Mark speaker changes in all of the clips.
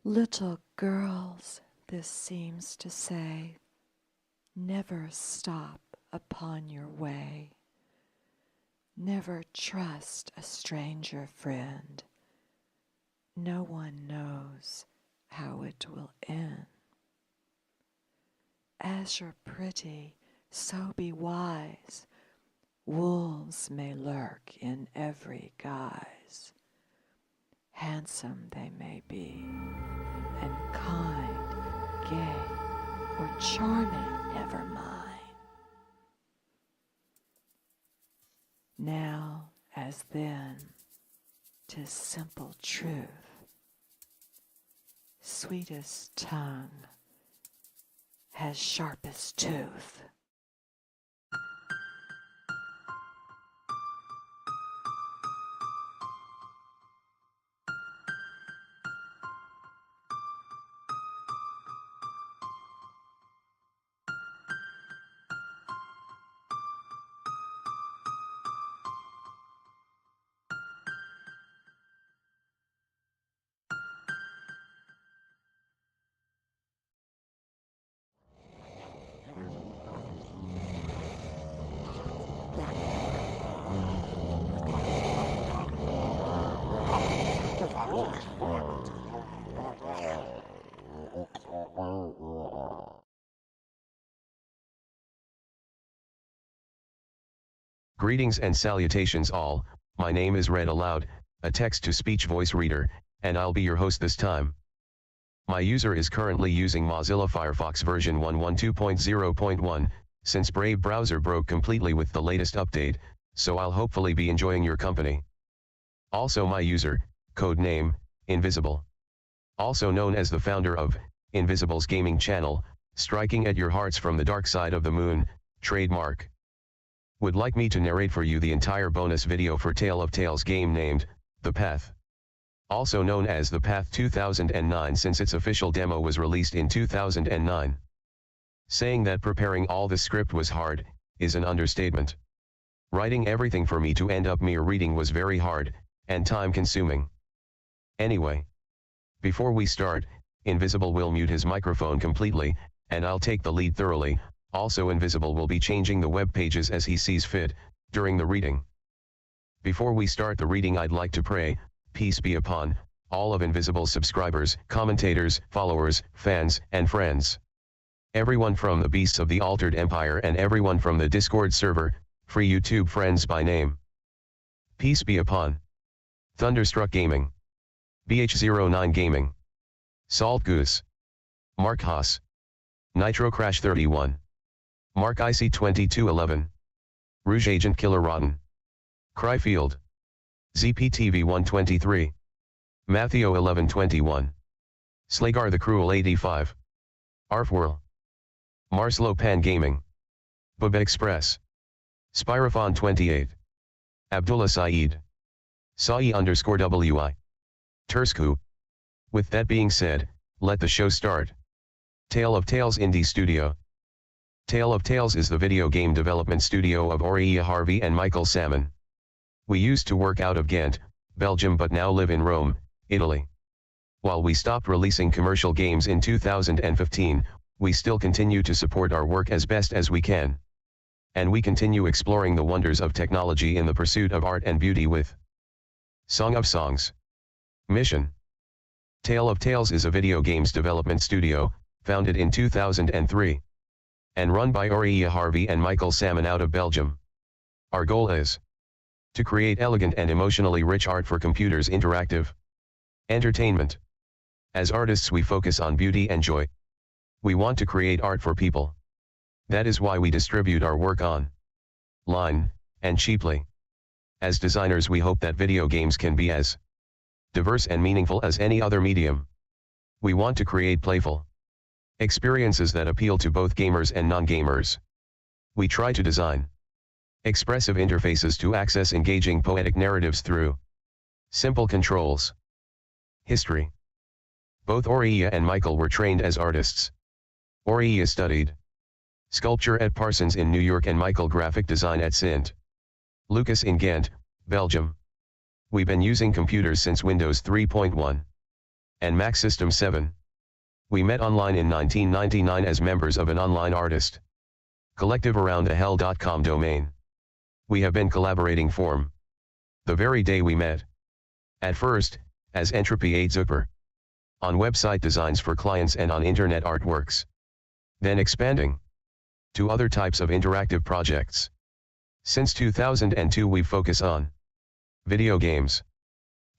Speaker 1: Little girls, this seems to say, never stop upon your way. Never trust a stranger friend. No one knows how it will end. As you're pretty, so be wise. Wolves may lurk in every guise. Handsome they may be, and kind, gay, or charming, never mind. Now, as then, 'tis simple truth. Sweetest tongue has sharpest tooth.
Speaker 2: Greetings and salutations all, my name is Read Aloud, a text-to-speech voice reader, and I'll be your host this time. My user is currently using Mozilla Firefox version 112.0.1, since Brave browser broke completely with the latest update, so I'll hopefully be enjoying your company. Also my user, code name, Invisible. Also known as the founder of Invisible's gaming channel, striking at your hearts from the dark side of the moon, trademark. Would like me to narrate for you the entire bonus video for Tale of Tales game named, The Path. Also known as The Path 2009 since its official demo was released in 2009. Saying that preparing all the script was hard, is an understatement. Writing everything for me to end up mere reading was very hard, and time consuming. Anyway. Before we start, Invisible will mute his microphone completely, and I'll take the lead thoroughly. Also Invisible will be changing the web pages as he sees fit, during the reading. Before we start the reading, I'd like to pray, peace be upon, all of Invisible's subscribers, commentators, followers, fans, and friends. Everyone from the Beasts of the Altered Empire and everyone from the Discord server, free YouTube friends by name. Peace be upon Thunderstruck Gaming, BH09 Gaming, Salt Goose, Mark Haas, Nitro Crash 31. Mark IC2211. Rouge Agent Killer Rotten. Cryfield. ZPTV 123. Matheo 1121. Slagar the Cruel 85. Arfwhirl. Marslow Pan Gaming. Bubba Express. Spyrophon 28. Abdullah Saeed. Sai_WI. Tursku. With that being said, let the show start. Tale of Tales Indie Studio. Tale of Tales is the video game development studio of Aurelia Harvey and Michael Salmon. We used to work out of Ghent, Belgium, but now live in Rome, Italy. While we stopped releasing commercial games in 2015, we still continue to support our work as best as we can. And we continue exploring the wonders of technology in the pursuit of art and beauty with Song of Songs. Mission. Tale of Tales is a video games development studio, founded in 2003. And run by Aurelia Harvey and Michael Salmon out of Belgium. Our goal is to create elegant and emotionally rich art for computers' interactive entertainment. As artists, we focus on beauty and joy. We want to create art for people. That is why we distribute our work online, and cheaply. As designers, we hope that video games can be as diverse and meaningful as any other medium. We want to create playful experiences that appeal to both gamers and non-gamers. We try to design expressive interfaces to access engaging poetic narratives through simple controls. History. Both Aurelia and Michael were trained as artists. Aurelia studied sculpture at Parsons in New York and Michael graphic design at St. Lucas in Ghent, Belgium. We've been using computers since Windows 3.1. and Mac System 7. We met online in 1999 as members of an online artist collective around a hell.com domain. We have been collaborating from the very day we met. At first, as Entropy 8 Zuper. On website designs for clients and on internet artworks. Then expanding to other types of interactive projects. Since 2002 we focus on video games.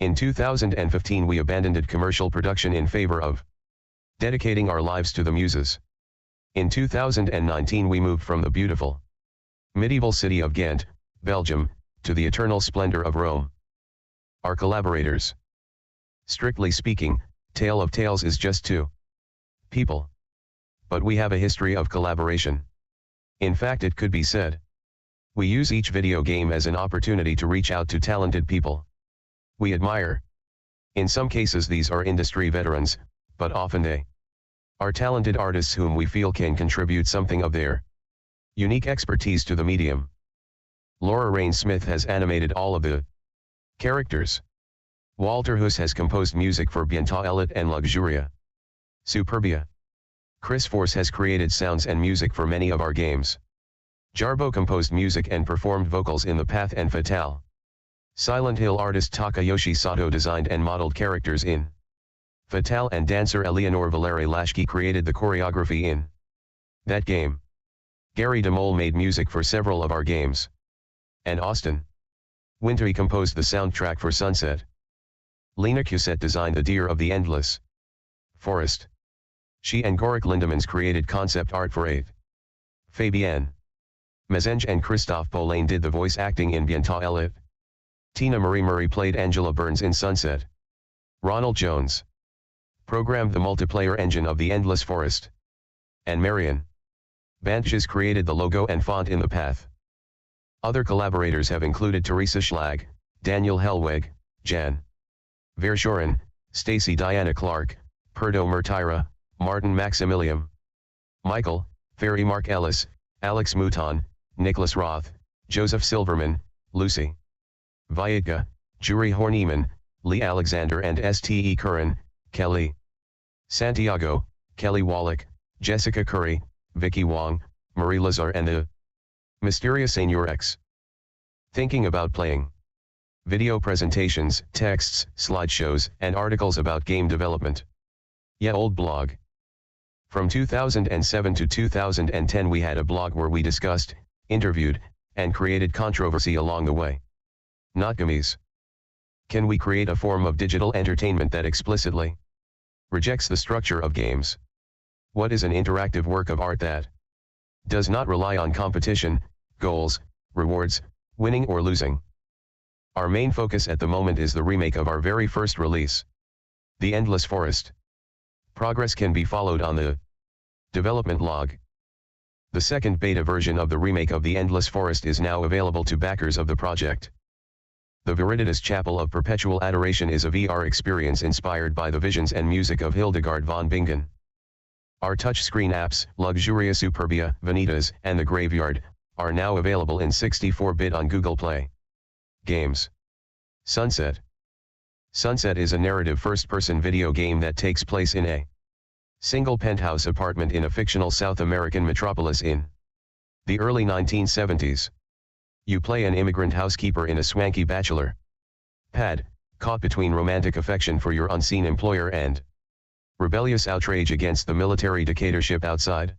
Speaker 2: In 2015 we abandoned commercial production in favor of dedicating our lives to the muses. In 2019 we moved from the beautiful medieval city of Ghent, Belgium, to the eternal splendor of Rome. Our collaborators. Strictly speaking, Tale of Tales is just two people. But we have a history of collaboration. In fact, it could be said we use each video game as an opportunity to reach out to talented people we admire. In some cases these are industry veterans, but often they are talented artists whom we feel can contribute something of their unique expertise to the medium. Laura Rain Smith has animated all of the characters. Walter Huss has composed music for Bientôt Elite and Luxuria Superbia. Chris Force has created sounds and music for many of our games. Jarbo composed music and performed vocals in The Path and Fatale. Silent Hill artist Takayoshi Sato designed and modeled characters in Fatale, and dancer Eleanor Valeri Lashki created the choreography in that game. Gary DeMole made music for several of our games. And Austin Wintory composed the soundtrack for Sunset. Lena Cusette designed the Deer of the Endless Forest. She and Gorik Lindemans created concept art for 8. Fabienne Mezenge and Christophe Paulin did the voice acting in Bientôt Elite. Tina Marie Murray played Angela Burns in Sunset. Ronald Jones programmed the multiplayer engine of the Endless Forest. And Marion Banches created the logo and font in The Path. Other collaborators have included Teresa Schlag, Daniel Helweg, Jan Verschoren, Stacy Diana Clark, Perdo Murtira, Martin Maximilian, Michael, Ferry Mark Ellis, Alex Mouton, Nicholas Roth, Joseph Silverman, Lucy Vietka, Juri Hornieman, Lee Alexander and Ste Curran, Kelly Santiago, Kelly Wallach, Jessica Curry, Vicky Wong, Marie Lazar and the Mysterious Senior X. Thinking about playing video presentations, texts, slideshows, and articles about game development. Yeah, old blog. From 2007 to 2010 we had a blog where we discussed, interviewed, and created controversy along the way. Not gummies. Can we create a form of digital entertainment that explicitly rejects the structure of games? What is an interactive work of art that does not rely on competition, goals, rewards, winning or losing? Our main focus at the moment is the remake of our very first release, The Endless Forest. Progress can be followed on the development log. The second beta version of the remake of The Endless Forest is now available to backers of the project. The Viriditas Chapel of Perpetual Adoration is a VR experience inspired by the visions and music of Hildegard von Bingen. Our touchscreen apps, Luxuria Superbia, Vanitas, and The Graveyard, are now available in 64-bit on Google Play Games. Sunset. Sunset is a narrative first-person video game that takes place in a single penthouse apartment in a fictional South American metropolis in the early 1970s. You play an immigrant housekeeper in a swanky bachelor pad, caught between romantic affection for your unseen employer and rebellious outrage against the military dictatorship outside.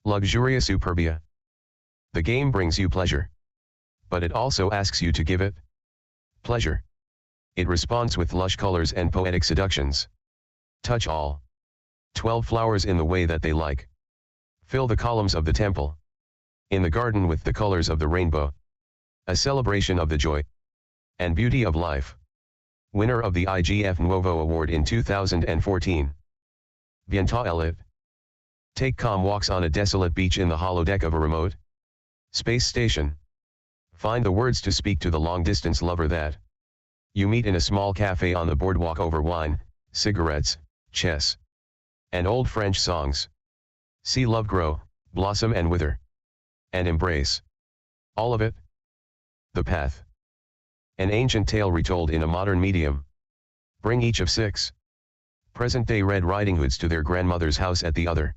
Speaker 2: Luxuria Superbia. The game brings you pleasure. But it also asks you to give it pleasure. It responds with lush colors and poetic seductions. Touch all 12 flowers in the way that they like. Fill the columns of the temple in the garden with the colors of the rainbow. A celebration of the joy and beauty of life. Winner of the IGF Nuovo Award in 2014. Bientôt Elite. Take calm walks on a desolate beach in the holodeck of a remote space station. Find the words to speak to the long-distance lover that you meet in a small cafe on the boardwalk over wine, cigarettes, chess, and old French songs. See love grow, blossom and wither. And embrace all of it. The Path. An ancient tale retold in a modern medium. Bring each of 6 Present-day Red Riding Hoods to their grandmother's house at the other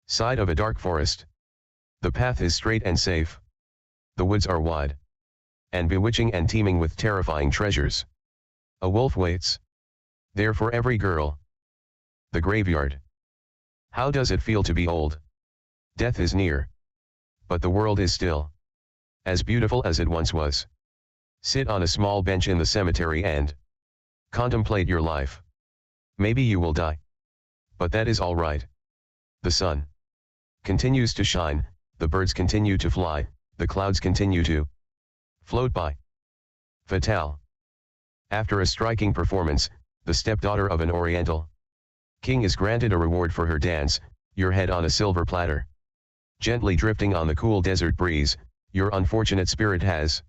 Speaker 2: side of a dark forest. The path is straight and safe. The woods are wide and bewitching and teeming with terrifying treasures. A wolf waits there for every girl. The graveyard. How does it feel to be old? Death is near. But the world is still as beautiful as it once was. Sit on a small bench in the cemetery and contemplate your life. Maybe you will die. But that is all right. The sun continues to shine, the birds continue to fly, the clouds continue to float by. Fatale. After a striking performance, the stepdaughter of an Oriental king is granted a reward for her dance, your head on a silver platter. Gently drifting on the cool desert breeze, your unfortunate spirit has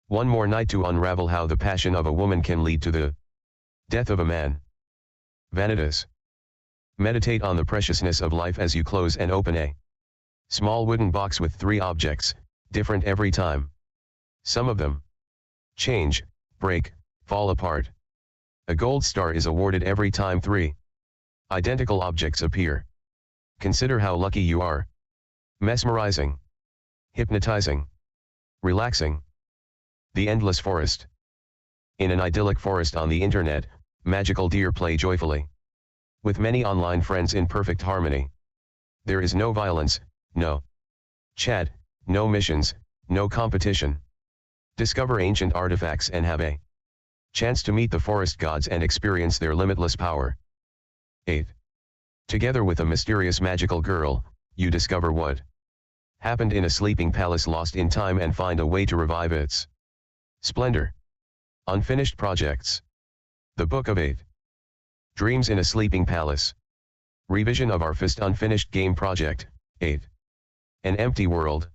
Speaker 2: one more night to unravel how the passion of a woman can lead to the death of a man. Vanitas. Meditate on the preciousness of life as you close and open a small wooden box with 3 objects, different every time. Some of them change, break, fall apart. A gold star is awarded every time 3 identical objects appear. Consider how lucky you are. Mesmerizing. Hypnotizing. Relaxing. The endless forest. In an idyllic forest on the internet, magical deer play joyfully with many online friends in perfect harmony. There is no violence, no chat, no missions, no competition. Discover ancient artifacts and have a chance to meet the forest gods and experience their limitless power. 8. Together with a mysterious magical girl, you discover what happened in a sleeping palace lost in time and find a way to revive its splendor. Unfinished projects. The Book of 8. Dreams in a Sleeping Palace. Revision of our first unfinished game project, 8. An empty world.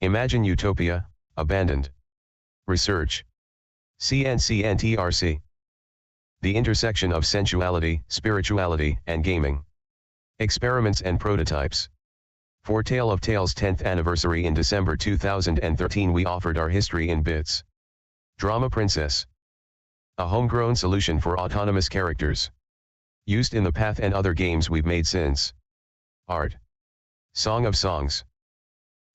Speaker 2: Imagine utopia, abandoned. Research. CNCNTRC. The intersection of sensuality, spirituality, and gaming. Experiments and prototypes. For Tale of Tales 10th anniversary in December 2013 we offered our history in bits. Drama Princess. A homegrown solution for autonomous characters. Used in the Path and other games we've made since. Art. Song of Songs.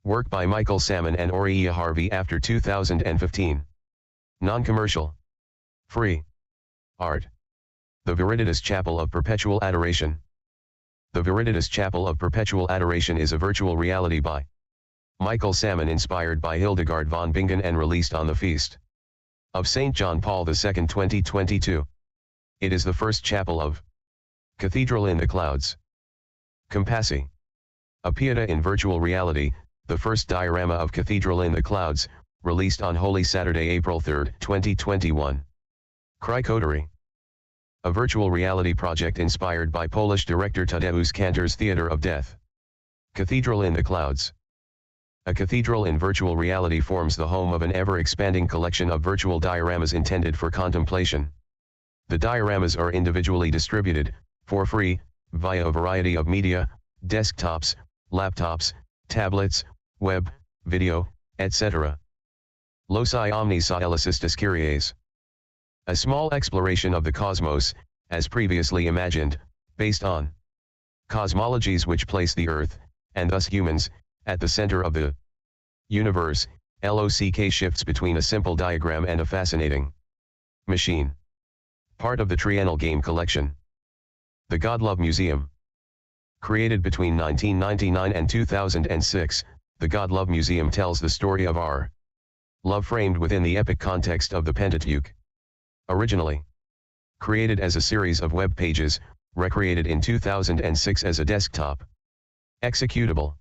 Speaker 2: Work by Michael Salmon and Oriya Harvey after 2015. Non-commercial. Free. Art. The Viriditas Chapel of Perpetual Adoration. The Viriditas Chapel of Perpetual Adoration is a virtual reality by Michael Salmon inspired by Hildegard von Bingen and released on the Feast of St. John Paul II 2022. It is the first chapel of Cathedral in the Clouds. Compassi. A Pieta in virtual reality, the first diorama of Cathedral in the Clouds, released on Holy Saturday, April 3, 2021. Krykotery. A virtual reality project inspired by Polish director Tadeusz Kantor's Theater of Death. Cathedral in the Clouds. A cathedral in virtual reality forms the home of an ever-expanding collection of virtual dioramas intended for contemplation. The dioramas are individually distributed, for free, via a variety of media, desktops, laptops, tablets, web, video, etc. Loci omnis saelicustus Kyries. A small exploration of the cosmos, as previously imagined, based on cosmologies which place the Earth, and thus humans, at the center of the universe. LOCK shifts between a simple diagram and a fascinating machine. Part of the Triennial Game Collection. The Godlove Museum. Created between 1999 and 2006, the Godlove Museum tells the story of our love framed within the epic context of the Pentateuch. Originally created as a series of web pages, recreated in 2006 as a desktop executable.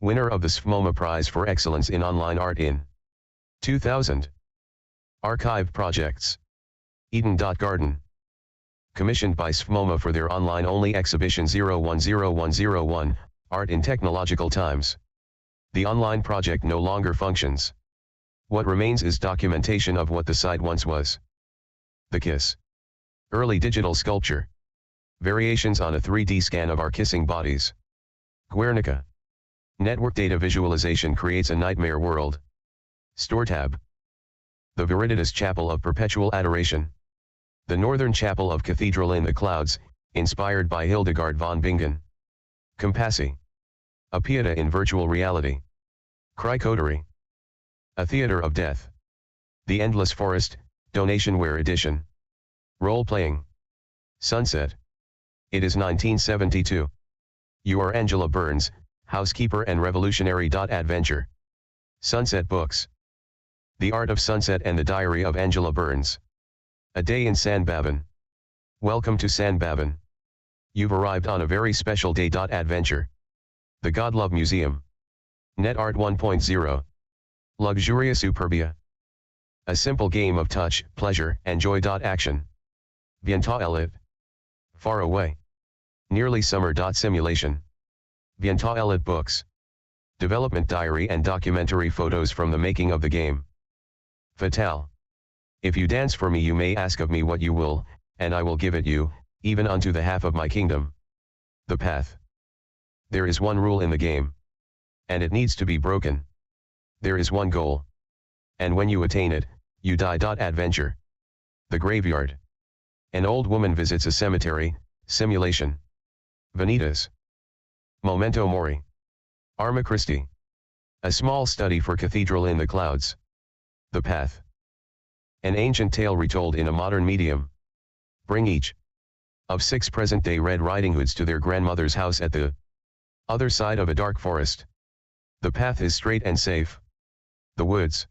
Speaker 2: Winner of the SFMOMA Prize for Excellence in Online Art in 2000. Archive Projects. Eden.Garden. Commissioned by SFMOMA for their online-only exhibition 010101, Art in Technological Times. The online project no longer functions. What remains is documentation of what the site once was. The Kiss. Early digital sculpture. Variations on a 3D scan of our kissing bodies. Guernica. Network data visualization creates a nightmare world. StoreTab. The Viriditas Chapel of Perpetual Adoration. The northern chapel of Cathedral in the Clouds, inspired by Hildegard von Bingen. Compassi. A Pieta in virtual reality. Cricotary. A Theater of Death. The Endless Forest, Donationware Edition. Role-playing. Sunset. It is 1972. You are Angela Burns, housekeeper and revolutionary. Adventure. Sunset Books. The Art of Sunset and the Diary of Angela Burns. A Day in Sandbaben. Welcome to Sandbaben. You've arrived on a very special day. Adventure. The Godlove Museum. Net Art 1.0. Luxuria Superbia. A simple game of touch, pleasure, and joy. Action. Bientôt Elite. Far away. Nearly summer. Simulation. Bientôt Elite Books. Development diary and documentary photos from the making of the game. Fatale. If you dance for me, you may ask of me what you will, and I will give it you, even unto the half of my kingdom. The path. There is one rule in the game. And it needs to be broken. There is one goal. And when you attain it, you die. Adventure. The Graveyard. An old woman visits a cemetery. Simulation. Vanitas. Memento Mori. Arma Christi. A small study for Cathedral in the Clouds. The Path. An ancient tale retold in a modern medium. Bring each of 6 present-day Red Riding Hoods to their grandmother's house at the other side of a dark forest. The path is straight and safe. The woods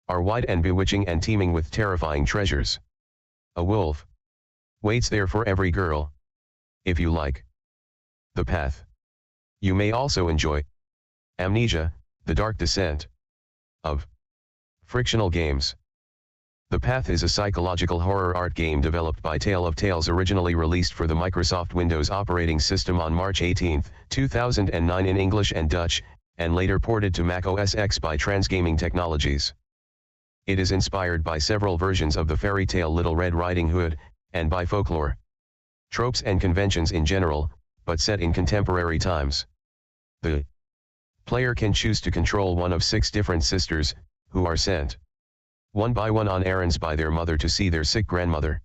Speaker 2: are wide and bewitching and teeming with terrifying treasures. A wolf waits there for every girl. If you like the path, you may also enjoy Amnesia, the dark descent of frictional games. The Path is a psychological horror art game developed by Tale of Tales, originally released for the Microsoft Windows operating system on March 18, 2009 in English and Dutch, and later ported to Mac OS X by Transgaming Technologies. It is inspired by several versions of the fairy tale Little Red Riding Hood, and by folklore, tropes and conventions in general, but set in contemporary times. The player can choose to control one of 6 different sisters, who are sent one by one on errands by their mother to see their sick grandmother.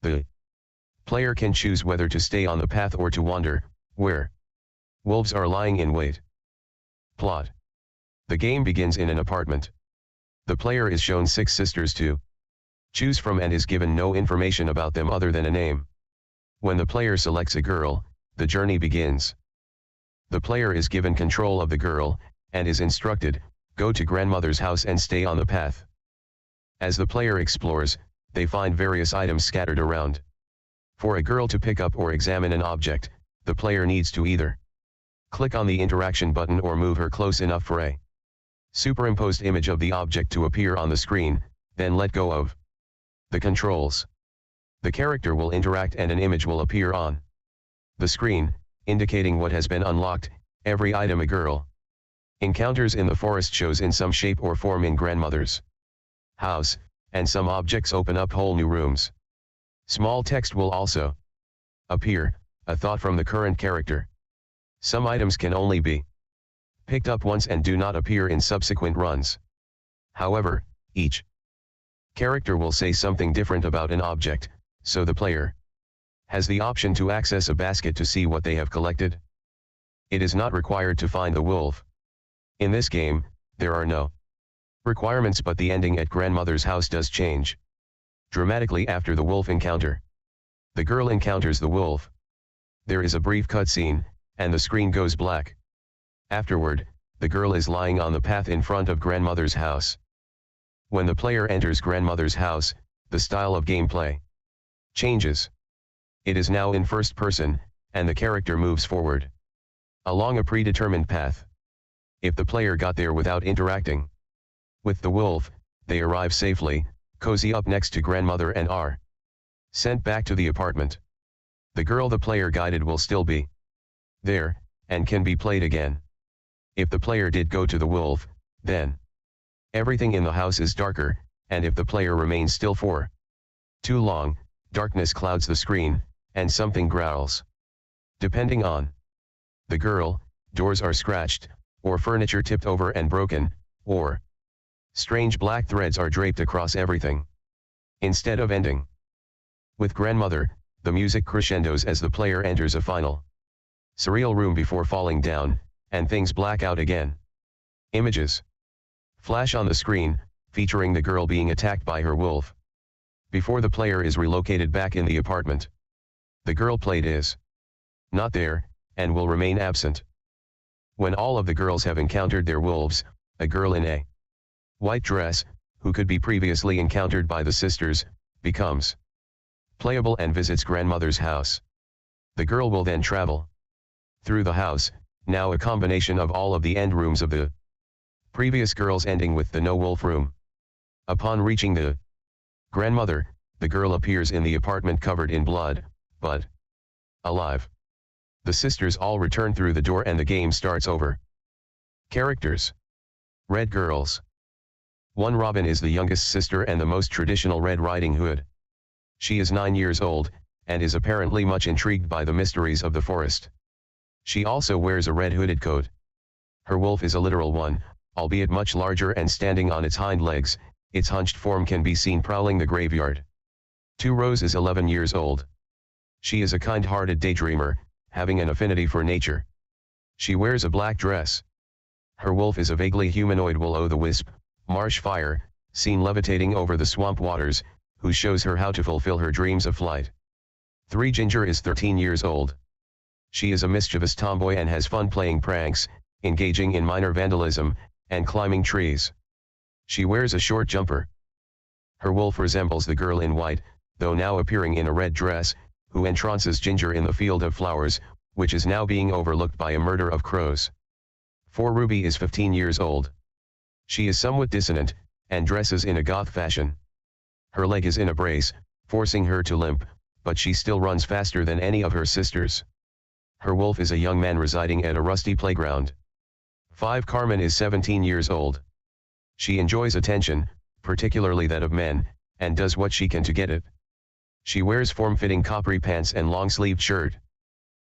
Speaker 2: The player can choose whether to stay on the path or to wander, where wolves are lying in wait. Plot. The game begins in an apartment. The player is shown 6 sisters to choose from and is given no information about them other than a name. When the player selects a girl, the journey begins. The player is given control of the girl, and is instructed, go to grandmother's house and stay on the path. As the player explores, they find various items scattered around. For a girl to pick up or examine an object, the player needs to either click on the interaction button or move her close enough for a superimposed image of the object to appear on the screen, then let go of the controls. The character will interact and an image will appear on the screen, indicating what has been unlocked. Every item a girl encounters in the forest shows in some shape or form in grandmother's house, and some objects open up whole new rooms. Small text will also appear, a thought from the current character. Some items can only be picked up once and do not appear in subsequent runs. However, each character will say something different about an object, so the player has the option to access a basket to see what they have collected. It is not required to find the wolf. In this game, there are no requirements, but the ending at grandmother's house does change dramatically after the wolf encounter. The girl encounters the wolf. There is a brief cutscene, and the screen goes black. Afterward, the girl is lying on the path in front of grandmother's house. When the player enters grandmother's house, the style of gameplay changes. It is now in first person, and the character moves forward along a predetermined path. If the player got there without interacting with the wolf, they arrive safely, cozy up next to grandmother and are sent back to the apartment. The girl the player guided will still be there, and can be played again. If the player did go to the wolf, then everything in the house is darker, and if the player remains still for too long, darkness clouds the screen, and something growls. Depending on the girl, doors are scratched, or furniture tipped over and broken, or strange black threads are draped across everything. Instead of ending With Grandmother, the music crescendos as the player enters a final surreal room before falling down, and things black out again. Images flash on the screen, featuring the girl being attacked by her wolf. Before the player is relocated back in the apartment, the girl played is not there, and will remain absent. When all of the girls have encountered their wolves, a girl in a white dress, who could be previously encountered by the sisters, becomes playable and visits Grandmother's house. The girl will then travel through the house, now a combination of all of the end rooms of the previous girls, ending with the no-wolf room. Upon reaching the Grandmother, the girl appears in the apartment covered in blood, but alive. The sisters all return through the door and the game starts over. Characters: Red Girls. 1. Robin is the youngest sister and the most traditional Red Riding Hood. She is 9 years old, and is apparently much intrigued by the mysteries of the forest. She also wears a red hooded coat. Her wolf is a literal one, albeit much larger and standing on its hind legs. Its hunched form can be seen prowling the graveyard. 2. Rose is 11 years old. She is a kind-hearted daydreamer, having an affinity for nature. She wears a black dress. Her wolf is a vaguely humanoid will-o'-the-wisp, marsh fire, seen levitating over the swamp waters, who shows her how to fulfill her dreams of flight. 3. Ginger is 13 years old. She is a mischievous tomboy and has fun playing pranks, engaging in minor vandalism, and climbing trees. She wears a short jumper. Her wolf resembles the girl in white, though now appearing in a red dress, who entrances Ginger in the field of flowers, which is now being overlooked by a murder of crows. 4. Ruby is 15 years old. She is somewhat dissonant, and dresses in a goth fashion. Her leg is in a brace, forcing her to limp, but she still runs faster than any of her sisters. Her wolf is a young man residing at a rusty playground. 5. Carmen is 17 years old. She enjoys attention, particularly that of men, and does what she can to get it. She wears form-fitting capri pants and long-sleeved shirt.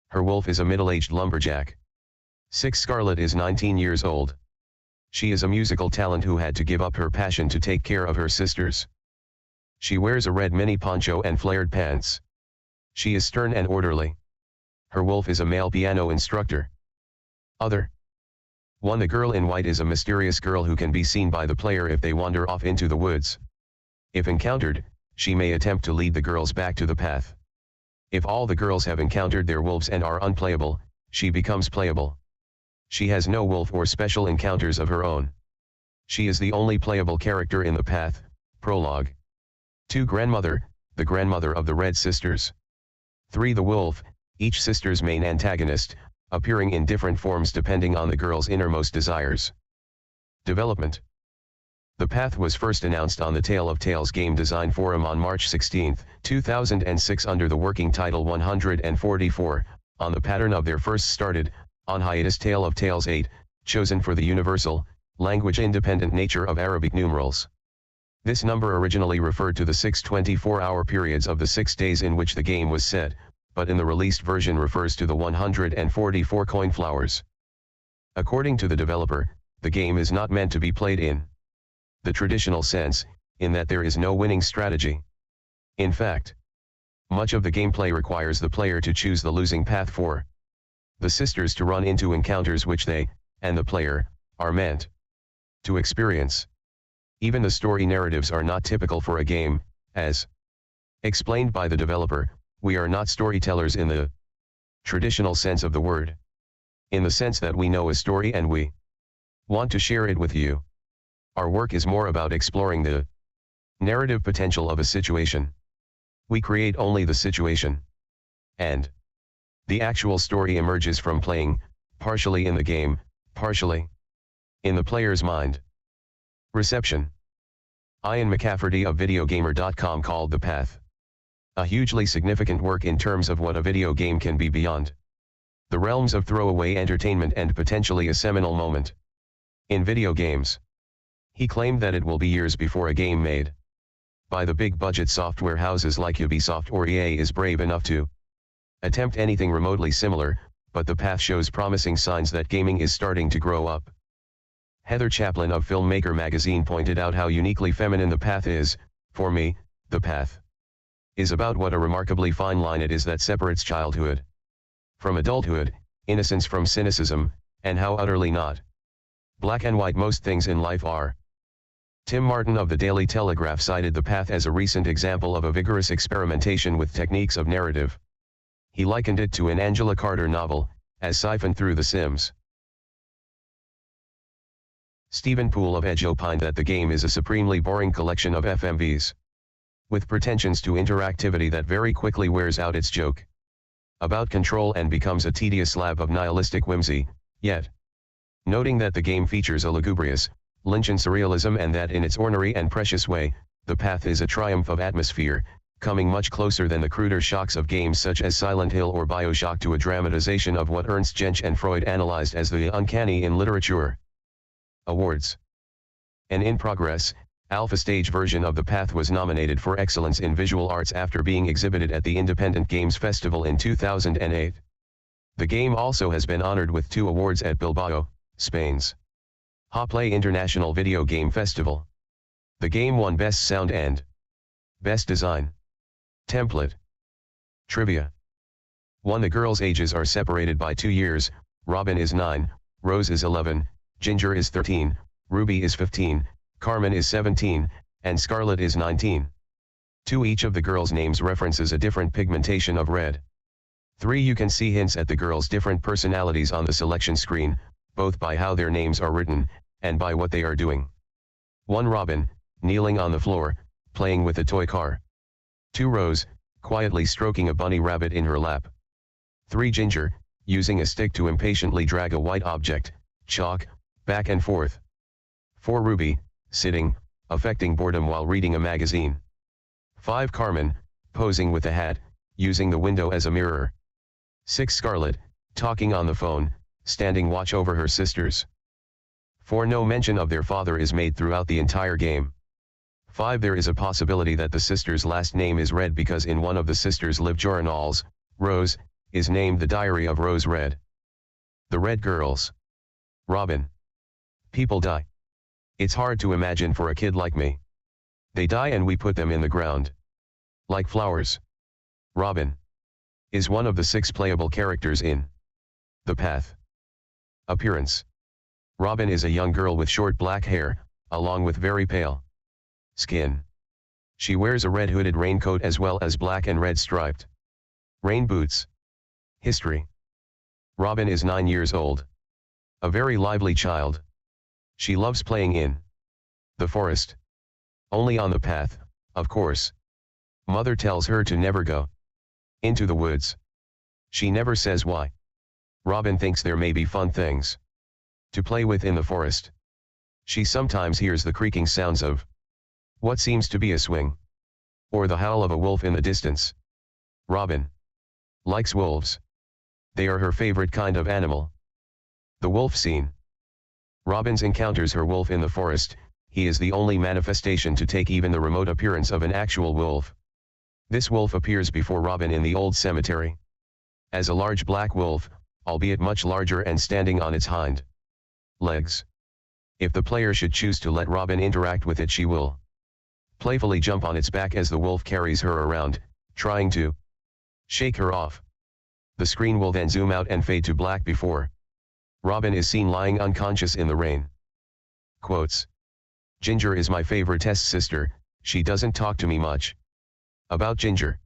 Speaker 2: Her wolf is a middle-aged lumberjack. 6. Scarlet is 19 years old. She is a musical talent who had to give up her passion to take care of her sisters. She wears a red mini poncho and flared pants. She is stern and orderly. Her wolf is a male piano instructor. Other. 1. The girl in white is a mysterious girl who can be seen by the player if they wander off into the woods. If encountered, she may attempt to lead the girls back to the path. If all the girls have encountered their wolves and are unplayable, she becomes playable. She has no wolf or special encounters of her own. She is the only playable character in the path. Prologue. 2. Grandmother, the grandmother of the Red Sisters. 3. The Wolf, each sister's main antagonist, appearing in different forms depending on the girl's innermost desires. Development. The path was first announced on the Tale of Tales Game Design Forum on March 16, 2006 under the working title 144, on the pattern of their first started, on hiatus Tale of Tales 8, chosen for the universal, language-independent nature of Arabic numerals. This number originally referred to the 6 24-hour periods of the 6 days in which the game was set, but in the released version refers to the 144 coin flowers. According to the developer, the game is not meant to be played in the traditional sense, in that there is no winning strategy. In fact, much of the gameplay requires the player to choose the losing path for the sisters to run into encounters which they, and the player, are meant to experience. Even the story narratives are not typical for a game, as explained by the developer. We are not storytellers in the traditional sense of the word. In the sense that we know a story and we want to share it with you. Our work is more about exploring the narrative potential of a situation. We create only the situation. And the actual story emerges from playing, partially in the game, partially in the player's mind. Reception. Ian McCafferty of Videogamer.com called The Path a hugely significant work in terms of what a video game can be beyond the realms of throwaway entertainment and potentially a seminal moment in video games. He claimed that it will be years before a game made by the big-budget software houses like Ubisoft or EA is brave enough to attempt anything remotely similar, but The Path shows promising signs that gaming is starting to grow up. Heather Chaplin of Filmmaker magazine pointed out how uniquely feminine The Path is. For me, The Path is about what a remarkably fine line it is that separates childhood from adulthood, innocence from cynicism, and how utterly not black and white most things in life are. Tim Martin of the Daily Telegraph cited The Path as a recent example of a vigorous experimentation with techniques of narrative. He likened it to an Angela Carter novel, as siphoned through The Sims. Stephen Poole of Edge opined that the game is a supremely boring collection of FMVs, with pretensions to interactivity that very quickly wears out its joke about control and becomes a tedious slab of nihilistic whimsy, yet noting that the game features a lugubrious, Lynchian surrealism and that in its ornery and precious way, The Path is a triumph of atmosphere, coming much closer than the cruder shocks of games such as Silent Hill or BioShock to a dramatization of what Ernst Jentsch and Freud analyzed as the uncanny in literature. Awards. An in progress, alpha stage version of The Path was nominated for Excellence in Visual Arts after being exhibited at the Independent Games Festival in 2008. The game also has been honored with 2 awards at Bilbao, Spain's Haplay International Video Game Festival. The game won Best Sound and Best Design. Template. Trivia. 1. The girls' ages are separated by 2 years, Robin is 9, Rose is 11, Ginger is 13, Ruby is 15, Carmen is 17, and Scarlet is 19. 2. Each of the girls' names references a different pigmentation of red. 3. You can see hints at the girls' different personalities on the selection screen, both by how their names are written, and by what they are doing. 1. Robin, kneeling on the floor, playing with a toy car. 2. Rose, quietly stroking a bunny rabbit in her lap. 3. Ginger, using a stick to impatiently drag a white object, chalk, back and forth. 4. Ruby, sitting, affecting boredom while reading a magazine. 5. Carmen, posing with a hat, using the window as a mirror. 6. Scarlet, talking on the phone, standing watch over her sisters. 4. No mention of their father is made throughout the entire game. 5. There is a possibility that the sister's last name is Red because in one of the sisters' live journals, Rose, is named The Diary of Rose Red. The Red Girls. Robin. People die. It's hard to imagine for a kid like me. They die and we put them in the ground. Like flowers. Robin is one of the 6 playable characters in The Path. Appearance. Robin is a young girl with short black hair, along with very pale skin. She wears a red hooded raincoat as well as black and red striped rain boots. History. Robin is 9 years old. A very lively child. She loves playing in the forest. Only on the path, of course. Mother tells her to never go into the woods. She never says why. Robin thinks there may be fun things to play with in the forest. She sometimes hears the creaking sounds of what seems to be a swing, or the howl of a wolf in the distance. Robin likes wolves. They are her favorite kind of animal. The wolf scene. Robin encounters her wolf in the forest. He is the only manifestation to take even the remote appearance of an actual wolf. This wolf appears before Robin in the old cemetery as a large black wolf, albeit much larger and standing on its hind legs. If the player should choose to let Robin interact with it, she will playfully jump on its back as the wolf carries her around, trying to shake her off. The screen will then zoom out and fade to black before Robin is seen lying unconscious in the rain. Quotes. Ginger is my favorite test sister, she doesn't talk to me much. About Ginger.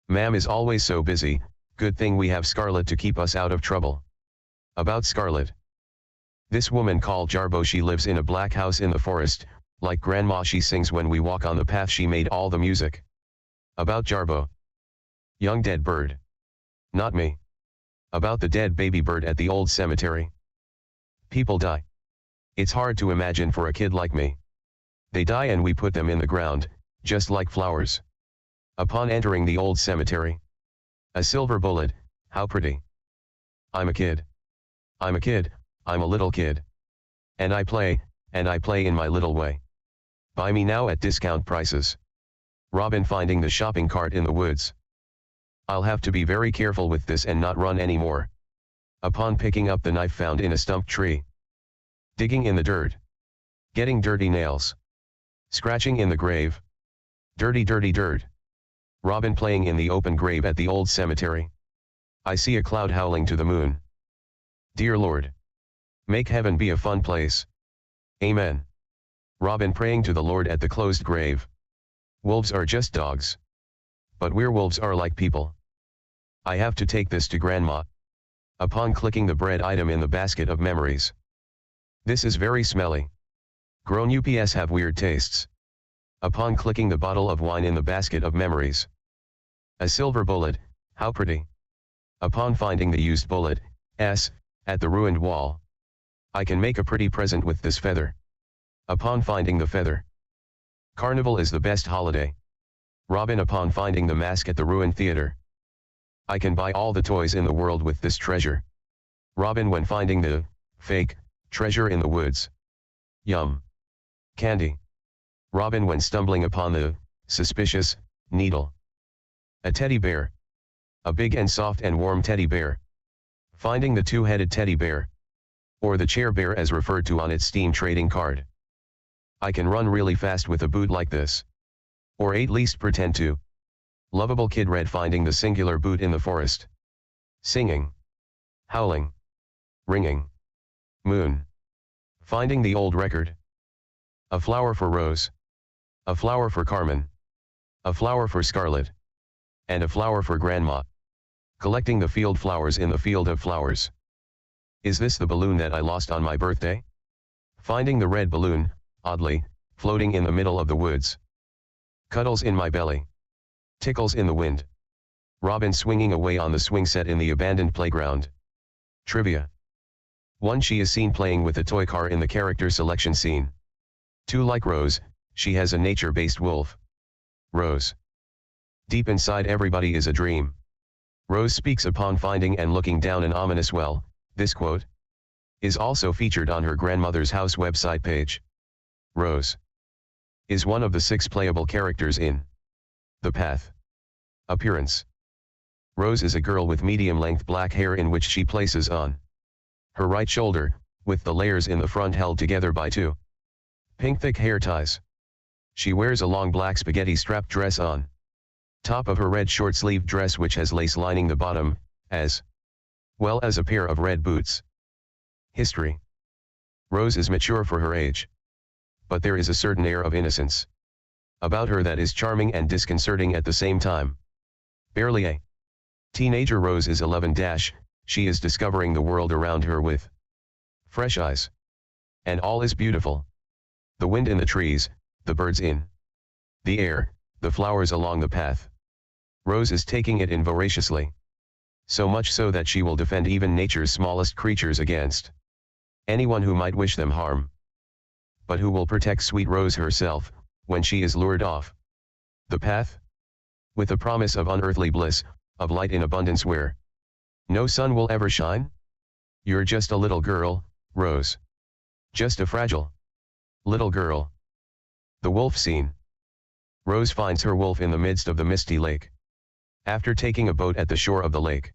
Speaker 2: Ma'am is always so busy, good thing we have Scarlet to keep us out of trouble. About Scarlet. This woman called Jarbo, she lives in a black house in the forest, like grandma she sings when we walk on the path, she made all the music. About Jarbo. Young dead bird. Not me. About the dead baby bird at the old cemetery. People die. It's hard to imagine for a kid like me. They die and we put them in the ground, just like flowers. Upon entering the old cemetery. A silver bullet, how pretty. I'm a kid. I'm a kid, I'm a little kid. And I play in my little way. Buy me now at discount prices. Robin finding the shopping cart in the woods. I'll have to be very careful with this and not run anymore. Upon picking up the knife found in a stump tree. Digging in the dirt. Getting dirty nails. Scratching in the grave. Dirty dirty dirt. Robin playing in the open grave at the old cemetery. I see a cloud howling to the moon. Dear Lord, make heaven be a fun place. Amen. Robin praying to the Lord at the closed grave. Wolves are just dogs. But werewolves are like people. I have to take this to Grandma. Upon clicking the bread item in the basket of memories. This is very smelly. Grown ups have weird tastes. Upon clicking the bottle of wine in the basket of memories. A silver bullet, how pretty. Upon finding the used bullet, at the ruined wall. I can make a pretty present with this feather. Upon finding the feather. Carnival is the best holiday. Robin upon finding the mask at the ruined theater. I can buy all the toys in the world with this treasure. Robin when finding the fake treasure in the woods. Yum. Candy. Robin when stumbling upon the suspicious needle. A teddy bear. A big and soft and warm teddy bear. Finding the two-headed teddy bear. Or the chair bear as referred to on its Steam trading card. I can run really fast with a boot like this. Or at least pretend to. Lovable Kid Red finding the singular boot in the forest. Singing. Howling. Ringing. Moon. Finding the old record. A flower for Rose. A flower for Carmen. A flower for Scarlet. And a flower for Grandma. Collecting the field flowers in the field of flowers. Is this the balloon that I lost on my birthday? Finding the red balloon, oddly, floating in the middle of the woods. Cuddles in my belly. Tickles in the wind. Robin swinging away on the swing set in the abandoned playground. Trivia. 1. She is seen playing with a toy car in the character selection scene. 2. Like Rose, she has a nature-based wolf. Rose. Deep inside everybody is a dream. Rose speaks upon finding and looking down an ominous well. This quote is also featured on her grandmother's house website page. Rose is one of the 6 playable characters in The Path. Appearance. Rose is a girl with medium-length black hair in which she places on her right shoulder, with the layers in the front held together by 2 pink thick hair ties. She wears a long black spaghetti strap dress on top of her red short-sleeved dress which has lace lining the bottom, as well as a pair of red boots. History. Rose is mature for her age. But there is a certain air of innocence about her that is charming and disconcerting at the same time. Barely a teenager, Rose is 11. She is discovering the world around her with fresh eyes. And all is beautiful. The wind in the trees, the birds in the air, the flowers along the path. Rose is taking it in voraciously. So much so that she will defend even nature's smallest creatures against anyone who might wish them harm. But who will protect sweet Rose herself, when she is lured off the path? With the promise of unearthly bliss, of light in abundance where no sun will ever shine? You're just a little girl, Rose. Just a fragile little girl. The wolf scene. Rose finds her wolf in the midst of the misty lake. After taking a boat at the shore of the lake,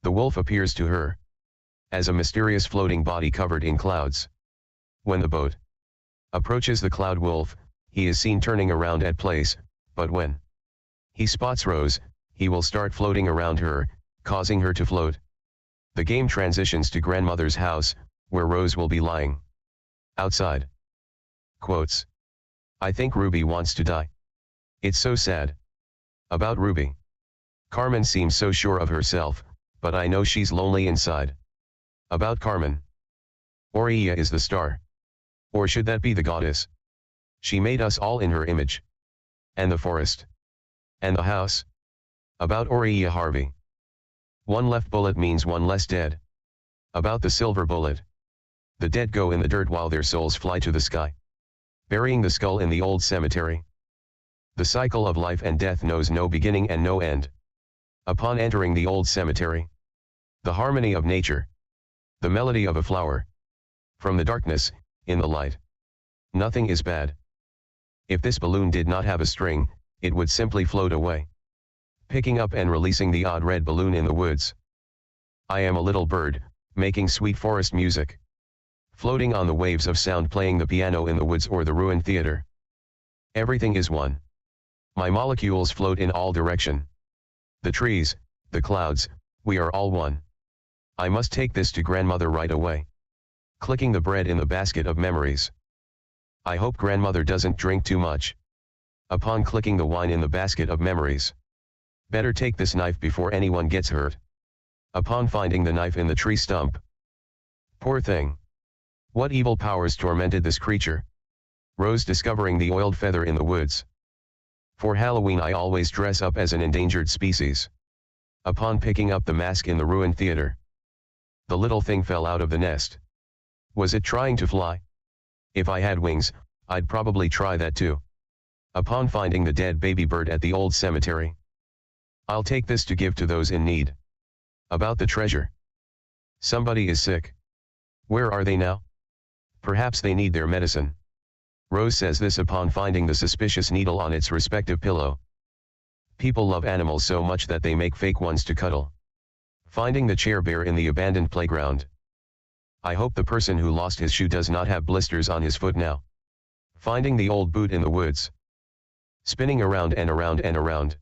Speaker 2: the wolf appears to her as a mysterious floating body covered in clouds. When the boat approaches the cloud wolf, he is seen turning around at place, but when he spots Rose, he will start floating around her, causing her to float. The game transitions to grandmother's house, where Rose will be lying outside. Quotes. I think Ruby wants to die. It's so sad. About Ruby. Carmen seems so sure of herself, but I know she's lonely inside. About Carmen. Aurelia is the star. Or should that be the goddess? She made us all in her image. And the forest. And the house. About Aurelia Harvey. 1 left bullet means 1 less dead. About the silver bullet. The dead go in the dirt while their souls fly to the sky. Burying the skull in the old cemetery. The cycle of life and death knows no beginning and no end. Upon entering the old cemetery. The harmony of nature. The melody of a flower. From the darkness, in the light. Nothing is bad. If this balloon did not have a string, it would simply float away. Picking up and releasing the odd red balloon in the woods. I am a little bird, making sweet forest music. Floating on the waves of sound, playing the piano in the woods or the ruined theater. Everything is one. My molecules float in all direction. The trees, the clouds, we are all one. I must take this to grandmother right away. Clicking the bread in the basket of memories. I hope grandmother doesn't drink too much. Upon clicking the wine in the basket of memories. Better take this knife before anyone gets hurt. Upon finding the knife in the tree stump. Poor thing. What evil powers tormented this creature? Rose discovering the oiled feather in the woods. For Halloween I always dress up as an endangered species. Upon picking up the mask in the ruined theater. The little thing fell out of the nest. Was it trying to fly? If I had wings, I'd probably try that too. Upon finding the dead baby bird at the old cemetery. I'll take this to give to those in need. About the treasure. Somebody is sick. Where are they now? Perhaps they need their medicine. Rose says this upon finding the suspicious needle on its respective pillow. People love animals so much that they make fake ones to cuddle. Finding the chair bear in the abandoned playground. I hope the person who lost his shoe does not have blisters on his foot now. Finding the old boot in the woods. Spinning around and around and around.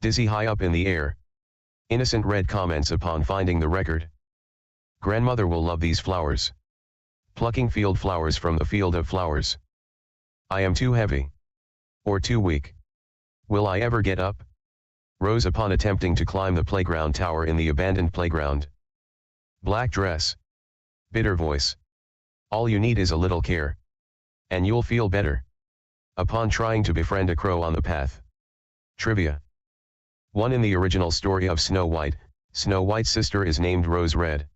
Speaker 2: Dizzy high up in the air. Innocent red comments upon finding the record. Grandmother will love these flowers. Plucking field flowers from the field of flowers. I am too heavy. Or too weak. Will I ever get up? Rose upon attempting to climb the playground tower in the abandoned playground. Black dress. Bitter voice. All you need is a little care. And you'll feel better. Upon trying to befriend a crow on the path. Trivia. 1. In the original story of Snow White's sister is named Rose Red.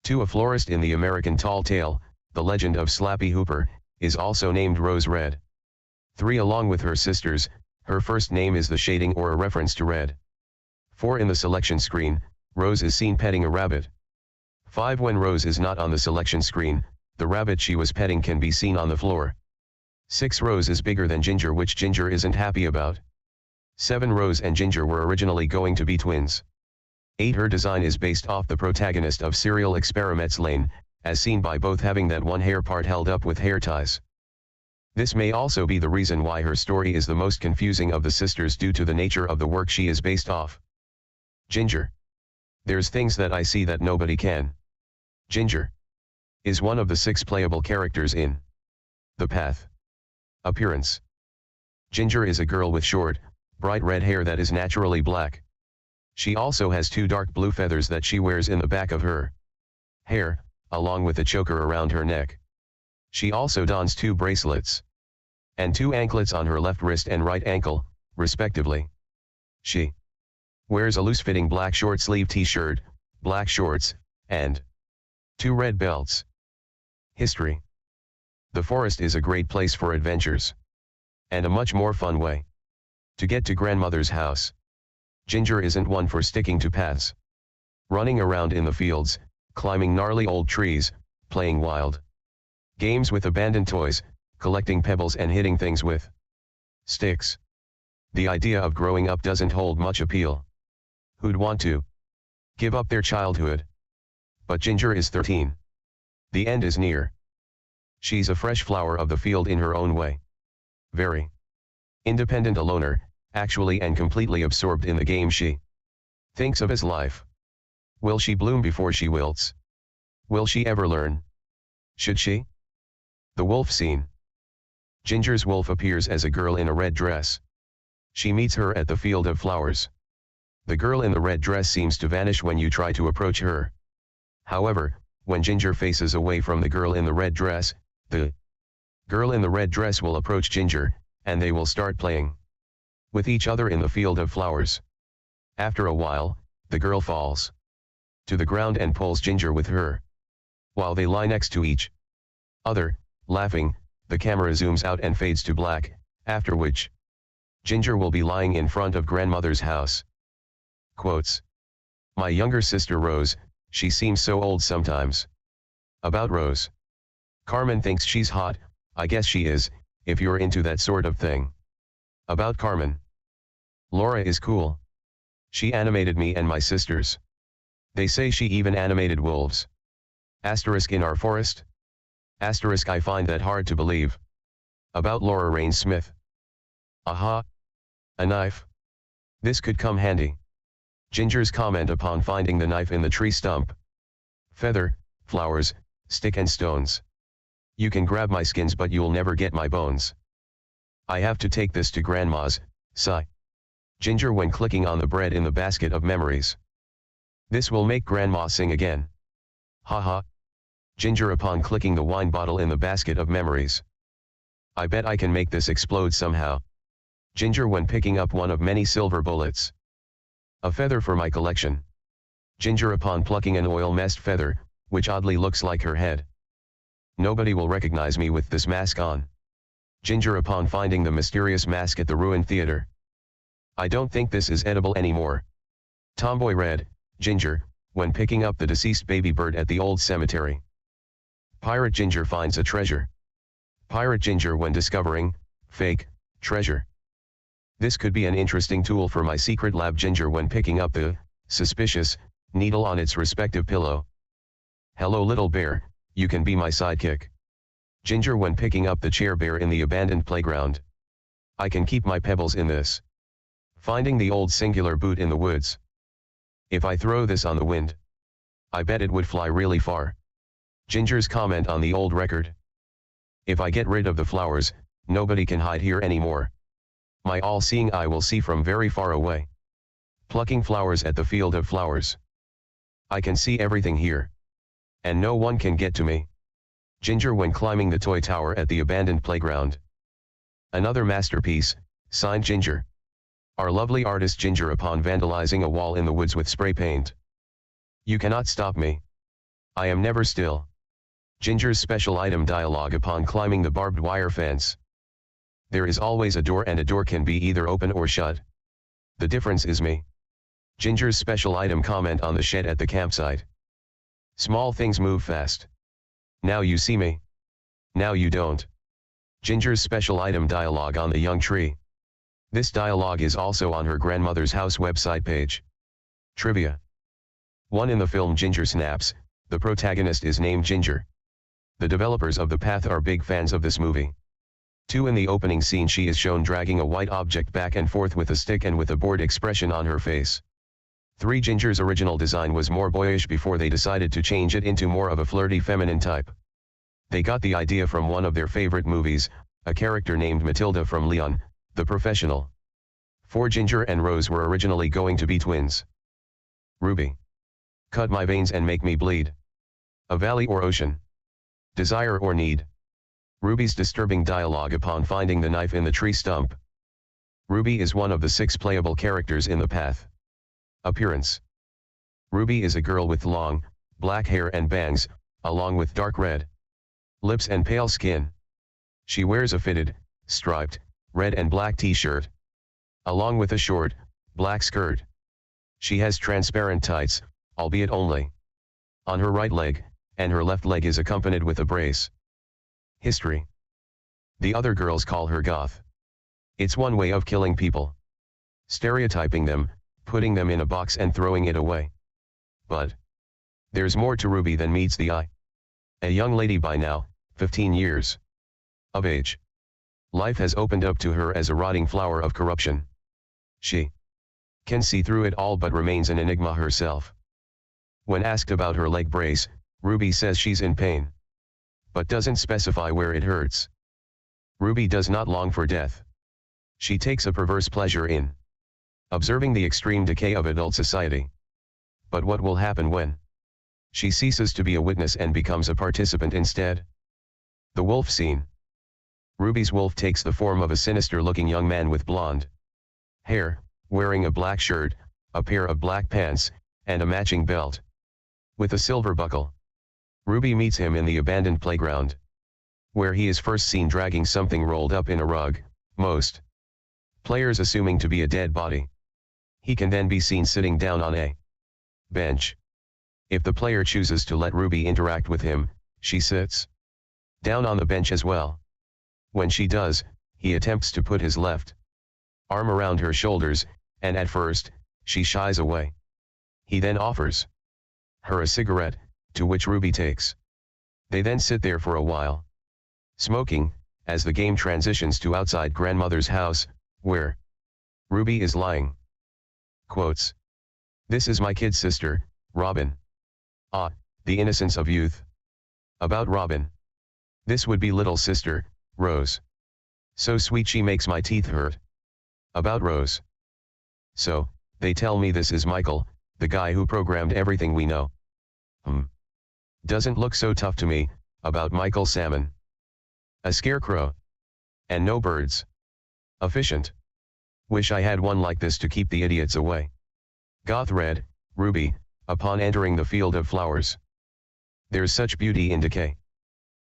Speaker 2: 2. A florist in the American Tall Tale, The Legend of Slappy Hooper, is also named Rose Red. 3. Along with her sisters, her first name is the shading or a reference to red. 4. In the selection screen, Rose is seen petting a rabbit. 5. When Rose is not on the selection screen, the rabbit she was petting can be seen on the floor. 6. Rose is bigger than Ginger, which Ginger isn't happy about. 7. Rose and Ginger were originally going to be twins. 8. Her design is based off the protagonist of Serial Experiments Lane, as seen by both having that one hair part held up with hair ties. This may also be the reason why her story is the most confusing of the sisters due to the nature of the work she is based off. Ginger. There's things that I see that nobody can. Ginger is one of the 6 playable characters in The Path. Appearance. Ginger is a girl with short, bright red hair that is naturally black. She also has 2 dark blue feathers that she wears in the back of her hair, along with a choker around her neck. She also dons 2 bracelets and 2 anklets on her left wrist and right ankle, respectively. She wears a loose-fitting black short-sleeve t-shirt, black shorts, and 2 red belts. History. The forest is a great place for adventures. And a much more fun way to get to grandmother's house. Ginger isn't one for sticking to paths. Running around in the fields, climbing gnarly old trees, playing wild games with abandoned toys, collecting pebbles and hitting things with sticks. The idea of growing up doesn't hold much appeal. Who'd want to give up their childhood? But Ginger is 13. The end is near. She's a fresh flower of the field in her own way. Very independent, a loner, actually, and completely absorbed in the game she thinks of as life. Will she bloom before she wilts? Will she ever learn? Should she? The wolf scene. Ginger's wolf appears as a girl in a red dress. She meets her at the field of flowers. The girl in the red dress seems to vanish when you try to approach her. However, when Ginger faces away from the girl in the red dress, the girl in the red dress will approach Ginger, and they will start playing with each other in the field of flowers. After a while, the girl falls to the ground and pulls Ginger with her. While they lie next to each other, laughing, the camera zooms out and fades to black, after which Ginger will be lying in front of grandmother's house. Quotes. My younger sister Rose, she seems so old sometimes. About Rose. Carmen thinks she's hot, I guess she is, if you're into that sort of thing. About Carmen. Laura is cool. She animated me and my sisters. They say she even animated wolves. Asterisk in our forest? Asterisk I find that hard to believe. About Laura Rain Smith. Aha. A knife? This could come handy. Ginger's comment upon finding the knife in the tree stump. Feather, flowers, stick and stones. You can grab my skins but you'll never get my bones. I have to take this to Grandma's, sigh Ginger when clicking on the bread in the basket of memories. This will make Grandma sing again. Haha. Ginger upon clicking the wine bottle in the basket of memories. I bet I can make this explode somehow. Ginger when picking up one of many silver bullets. A feather for my collection. Ginger upon plucking an oil-messed feather, which oddly looks like her head. Nobody will recognize me with this mask on. Ginger upon finding the mysterious mask at the ruined theater. I don't think this is edible anymore. Tomboy Red, Ginger, when picking up the deceased baby bird at the old cemetery. Pirate Ginger finds a treasure. Pirate Ginger when discovering, fake, treasure. This could be an interesting tool for my secret lab. Ginger when picking up the, suspicious, needle on its respective pillow. Hello little bear, you can be my sidekick. Ginger when picking up the chair bear in the abandoned playground. I can keep my pebbles in this. Finding the old singular boot in the woods. If I throw this on the wind, I bet it would fly really far. Ginger's comment on the old record. If I get rid of the flowers, nobody can hide here anymore. My all-seeing eye will see from very far away. Plucking flowers at the field of flowers. I can see everything here. And no one can get to me. Ginger when climbing the toy tower at the abandoned playground. Another masterpiece, signed Ginger. Our lovely artist Ginger upon vandalizing a wall in the woods with spray paint. You cannot stop me. I am never still. Ginger's special item dialogue upon climbing the barbed wire fence. There is always a door and a door can be either open or shut. The difference is me. Ginger's special item comment on the shed at the campsite. Small things move fast. Now you see me. Now you don't. Ginger's special item dialogue on the young tree. This dialogue is also on her grandmother's house website page. Trivia. 1. In the film Ginger Snaps, the protagonist is named Ginger. The developers of The Path are big fans of this movie. 2. In the opening scene she is shown dragging a white object back and forth with a stick and with a bored expression on her face. 3. Ginger's original design was more boyish before they decided to change it into more of a flirty feminine type. They got the idea from one of their favorite movies, a character named Matilda from Leon, the Professional. 4. Ginger and Rose were originally going to be twins. Ruby. Cut my veins and make me bleed. A valley or ocean. Desire or need. Ruby's disturbing dialogue upon finding the knife in the tree stump. Ruby is one of the 6 playable characters in The Path. Appearance. Ruby is a girl with long, black hair and bangs, along with dark red lips and pale skin. She wears a fitted, striped, red and black t-shirt, along with a short, black skirt. She has transparent tights, albeit only on her right leg, and her left leg is accompanied with a brace. History. The other girls call her goth. It's one way of killing people. Stereotyping them, putting them in a box and throwing it away. But there's more to Ruby than meets the eye. A young lady by now, 15 years of age. Life has opened up to her as a rotting flower of corruption. She can see through it all but remains an enigma herself. When asked about her leg brace, Ruby says she's in pain, but doesn't specify where it hurts. Ruby does not long for death. She takes a perverse pleasure in observing the extreme decay of adult society. But what will happen when she ceases to be a witness and becomes a participant instead? The wolf scene. Ruby's wolf takes the form of a sinister-looking young man with blonde hair, wearing a black shirt, a pair of black pants, and a matching belt with a silver buckle. Ruby meets him in the abandoned playground, where he is first seen dragging something rolled up in a rug, most players assuming to be a dead body. He can then be seen sitting down on a bench. If the player chooses to let Ruby interact with him, she sits down on the bench as well. When she does, he attempts to put his left arm around her shoulders, and at first, she shies away. He then offers her a cigarette, to which Ruby takes. They then sit there for a while, smoking, as the game transitions to outside grandmother's house, where Ruby is lying. Quotes. This is my kid sister, Robin. Ah, the innocence of youth. About Robin. This would be little sister, Rose. So sweet she makes my teeth hurt. About Rose. So, they tell me this is Michael, the guy who programmed everything we know. Doesn't look so tough to me. About Michael Salmon. A scarecrow. And no birds. Efficient. Wish I had one like this to keep the idiots away. Goth Red, Ruby, upon entering the field of flowers. There's such beauty in decay.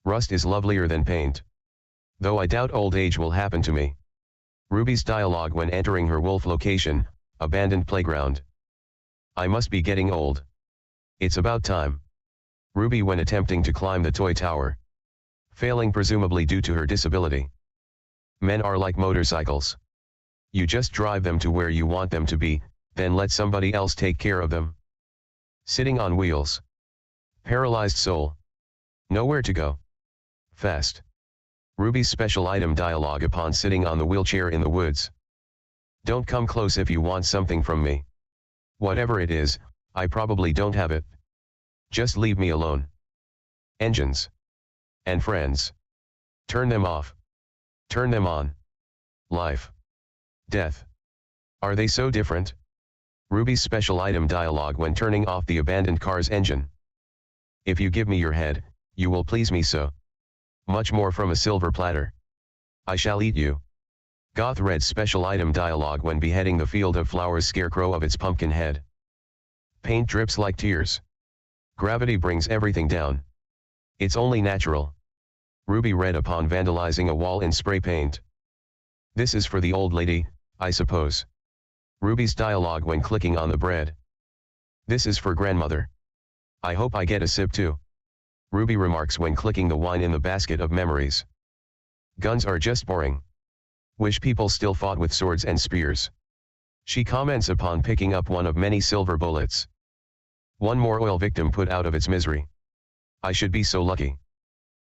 Speaker 2: Rust is lovelier than paint. Though I doubt old age will happen to me. Ruby's dialogue when entering her wolf location, abandoned playground. I must be getting old. It's about time. Ruby when attempting to climb the toy tower. Failing presumably due to her disability. Men are like motorcycles. You just drive them to where you want them to be, then let somebody else take care of them. Sitting on wheels. Paralyzed soul. Nowhere to go. Fast. Ruby's special item dialogue upon sitting on the wheelchair in the woods. Don't come close if you want something from me. Whatever it is, I probably don't have it. Just leave me alone. Engines. And friends. Turn them off. Turn them on. Life. Death. Are they so different? Ruby's special item dialogue when turning off the abandoned car's engine. If you give me your head, you will please me so much more from a silver platter. I shall eat you. Goth Red's special item dialogue when beheading the field of flowers scarecrow of its pumpkin head. Paint drips like tears. Gravity brings everything down. It's only natural. Ruby Red upon vandalizing a wall in spray paint. This is for the old lady, I suppose. Ruby's dialogue when clicking on the bread. This is for grandmother. I hope I get a sip too. Ruby remarks when clicking the wine in the basket of memories. Guns are just boring. Wish people still fought with swords and spears. She comments upon picking up one of many silver bullets. One more oil victim put out of its misery. I should be so lucky.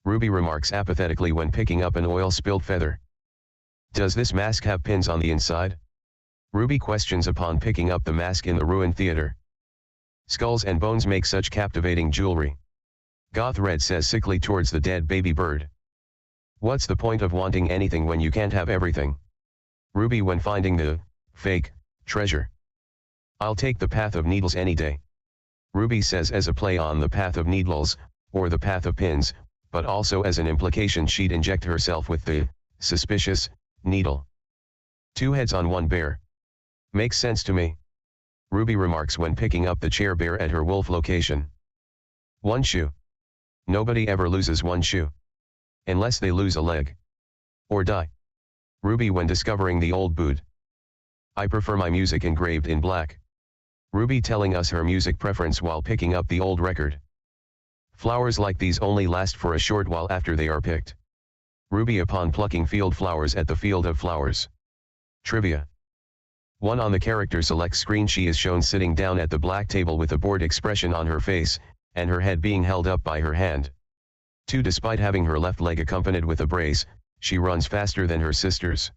Speaker 2: Ruby remarks apathetically when picking up an oil-spilled feather. Does this mask have pins on the inside? Ruby questions upon picking up the mask in the ruined theater. Skulls and bones make such captivating jewelry. Goth Red says sickly towards the dead baby bird. What's the point of wanting anything when you can't have everything? Ruby when finding the fake treasure. I'll take the path of needles any day. Ruby says as a play on the path of needles, or the path of pins, but also as an implication she'd inject herself with the suspicious needle. Two heads on one bear. Makes sense to me. Ruby remarks when picking up the chair bear at her wolf location. One shoe. Nobody ever loses one shoe. Unless they lose a leg. Or die. Ruby when discovering the old boot. I prefer my music engraved in black. Ruby telling us her music preference while picking up the old record. Flowers like these only last for a short while after they are picked. Ruby upon plucking field flowers at the field of flowers. Trivia. 1 on the character select screen she is shown sitting down at the black table with a bored expression on her face, and her head being held up by her hand. 2 despite having her left leg accompanied with a brace, she runs faster than her sisters.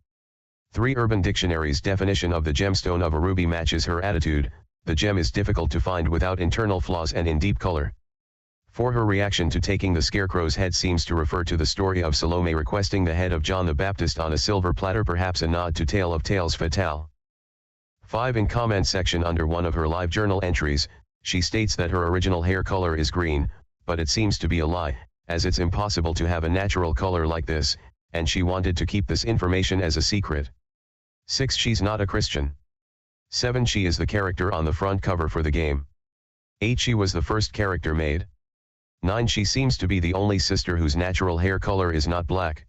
Speaker 2: 3 Urban Dictionary's definition of the gemstone of a ruby matches her attitude, the gem is difficult to find without internal flaws and in deep color. 4 Her reaction to taking the scarecrow's head seems to refer to the story of Salome requesting the head of John the Baptist on a silver platter, perhaps a nod to Tale of Tales Fatale. 5 In comment section under one of her live journal entries, she states that her original hair color is green, but it seems to be a lie, as it's impossible to have a natural color like this, and she wanted to keep this information as a secret. 6 She's not a Christian. 7 She is the character on the front cover for the game. 8 She was the first character made. 9 She seems to be the only sister whose natural hair color is not black.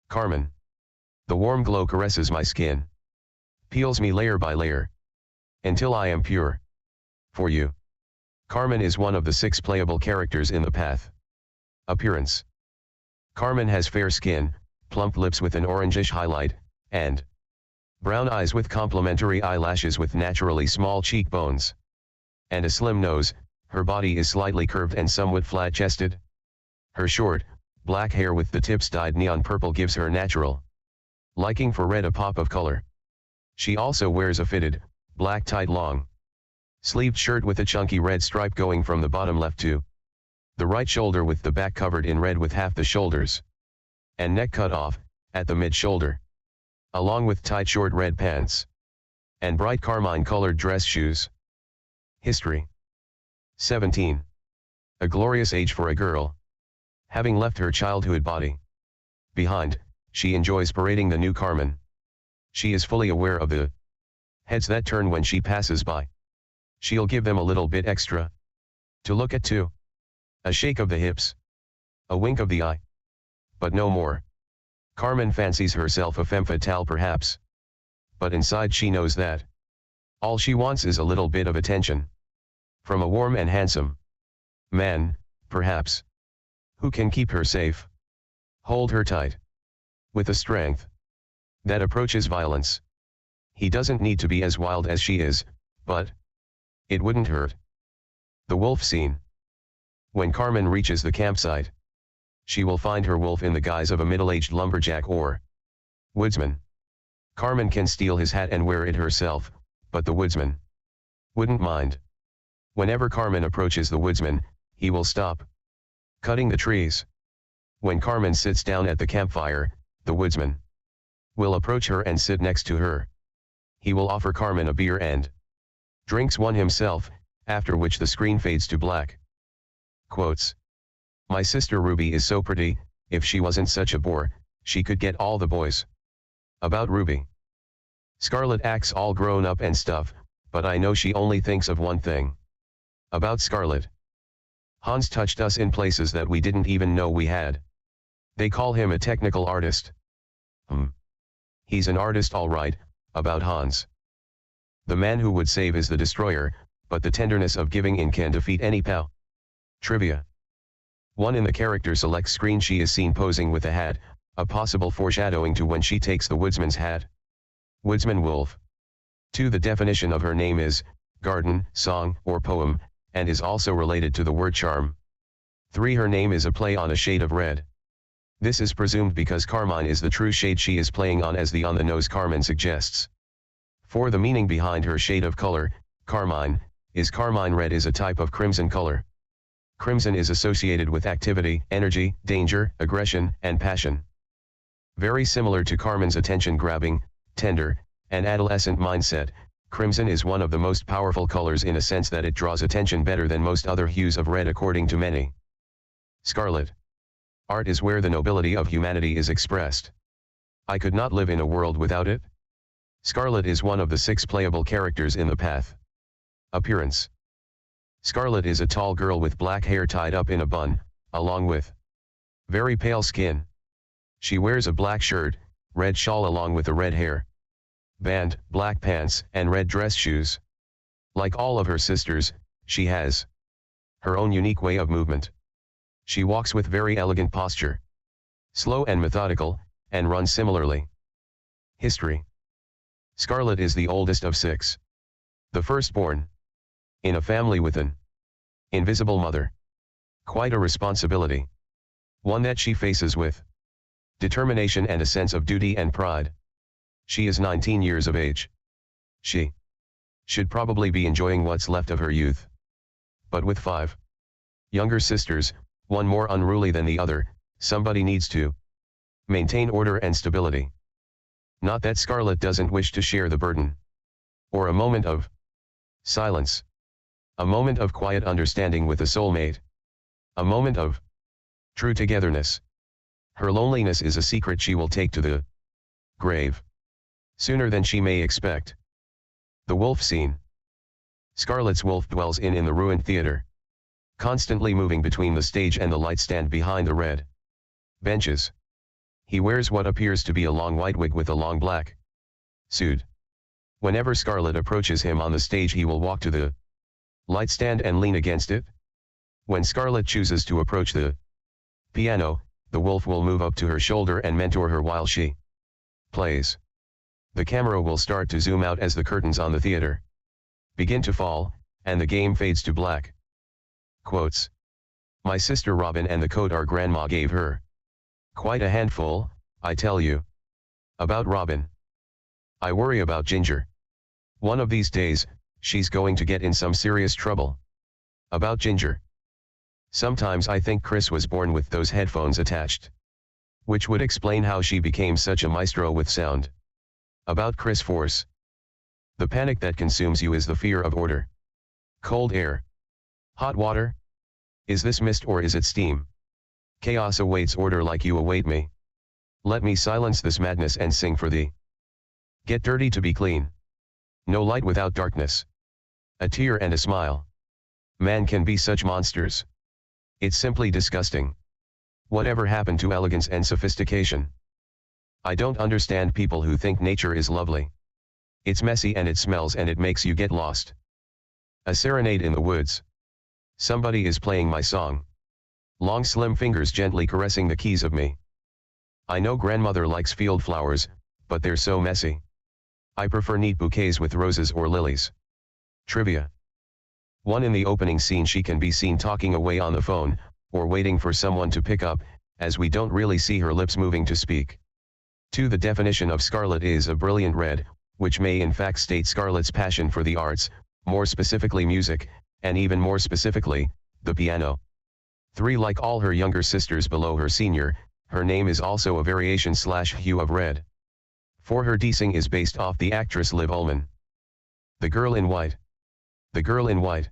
Speaker 2: Carmen. The warm glow caresses my skin. Peels me layer by layer. Until I am pure. For you. Carmen is one of the 6 playable characters in the path. Appearance. Carmen has fair skin, plump lips with an orangish highlight, and brown eyes with complementary eyelashes with naturally small cheekbones. And a slim nose. Her body is slightly curved and somewhat flat-chested. Her short, black hair with the tips dyed neon purple gives her natural liking for red a pop of color. She also wears a fitted, black tight long sleeved shirt with a chunky red stripe going from the bottom left to the right shoulder with the back covered in red with half the shoulders and neck cut off, at the mid-shoulder, along with tight short red pants and bright carmine-colored dress shoes. History. 17. A glorious age for a girl. Having left her childhood body behind, she enjoys parading the new Carmen. She is fully aware of the heads that turn when she passes by. She'll give them a little bit extra to look at too. A shake of the hips, a wink of the eye, but no more. Carmen fancies herself a femme fatale perhaps, but inside she knows that all she wants is a little bit of attention from a warm and handsome man, perhaps, who can keep her safe, hold her tight, with a strength that approaches violence. He doesn't need to be as wild as she is, but it wouldn't hurt. The wolf scene. When Carmen reaches the campsite, she will find her wolf in the guise of a middle-aged lumberjack or woodsman. Carmen can steal his hat and wear it herself, but the woodsman wouldn't mind. Whenever Carmen approaches the woodsman, he will stop cutting the trees. When Carmen sits down at the campfire, the woodsman will approach her and sit next to her. He will offer Carmen a beer and drinks one himself, after which the screen fades to black. Quotes. My sister Ruby is so pretty, if she wasn't such a bore, she could get all the boys. About Ruby. Scarlett acts all grown up and stuff, but I know she only thinks of one thing. About Scarlett. Hans touched us in places that we didn't even know we had. They call him a technical artist. He's an artist all right, about Hans. The man who would save is the destroyer, but the tenderness of giving in can defeat any POW. Trivia. 1. In the character select screen she is seen posing with a hat, a possible foreshadowing to when she takes the woodsman's hat. Woodsman wolf. 2. The definition of her name is garden, song, or poem, and is also related to the word charm. 3. Her name is a play on a shade of red. This is presumed because carmine is the true shade she is playing on, as the on-the-nose Carmen suggests. 4. The meaning behind her shade of color, carmine, is carmine red is a type of crimson color. Crimson is associated with activity, energy, danger, aggression, and passion. Very similar to Carmen's attention-grabbing, tender, and adolescent mindset, crimson is one of the most powerful colors in a sense that it draws attention better than most other hues of red according to many. Scarlet. Art is where the nobility of humanity is expressed. I could not live in a world without it. Scarlet is one of the 6 playable characters in the path. Appearance. Scarlet is a tall girl with black hair tied up in a bun, along with very pale skin. She wears a black shirt, red shawl along with a red hair band, black pants, and red dress shoes. Like all of her sisters, she has her own unique way of movement. She walks with very elegant posture, slow and methodical, and runs similarly. History. Scarlet is the oldest of 6. The firstborn. In a family with an invisible mother. Quite a responsibility. One that she faces with determination and a sense of duty and pride. She is 19 years of age. She should probably be enjoying what's left of her youth. But with 5 younger sisters, one more unruly than the other, somebody needs to maintain order and stability. Not that Scarlett doesn't wish to share the burden. Or a moment of silence. A moment of quiet understanding with a soulmate. A moment of true togetherness. Her loneliness is a secret she will take to the grave. Sooner than she may expect. The wolf scene. Scarlett's wolf dwells in the ruined theater. Constantly moving between the stage and the light stand behind the red benches. He wears what appears to be a long white wig with a long black suit. Whenever Scarlett approaches him on the stage, he will walk to the light stand and lean against it. When Scarlett chooses to approach the piano, the wolf will move up to her shoulder and mentor her while she plays. The camera will start to zoom out as the curtains on the theater begin to fall, and the game fades to black. Quotes. My sister Robin and the coat our grandma gave her. Quite a handful, I tell you. About Robin. I worry about Ginger. One of these days, she's going to get in some serious trouble. About Ginger. Sometimes I think Chris was born with those headphones attached. Which would explain how she became such a maestro with sound. About Chris Force. The panic that consumes you is the fear of order. Cold air. Hot water? Is this mist or is it steam? Chaos awaits order like you await me. Let me silence this madness and sing for thee. Get dirty to be clean. No light without darkness. A tear and a smile. Man can be such monsters. It's simply disgusting. Whatever happened to elegance and sophistication? I don't understand people who think nature is lovely. It's messy and it smells and it makes you get lost. A serenade in the woods. Somebody is playing my song. Long slim fingers gently caressing the keys of me. I know grandmother likes field flowers, but they're so messy. I prefer neat bouquets with roses or lilies. Trivia. 1. In the opening scene she can be seen talking away on the phone, or waiting for someone to pick up, as we don't really see her lips moving to speak. 2. The definition of scarlet is a brilliant red, which may in fact state Scarlett's passion for the arts, more specifically music, and even more specifically, the piano. 3. Like all her younger sisters below her senior, her name is also a variation/hue of red. 4. Her deasing is based off the actress Liv Ullmann. The Girl in White. The Girl in White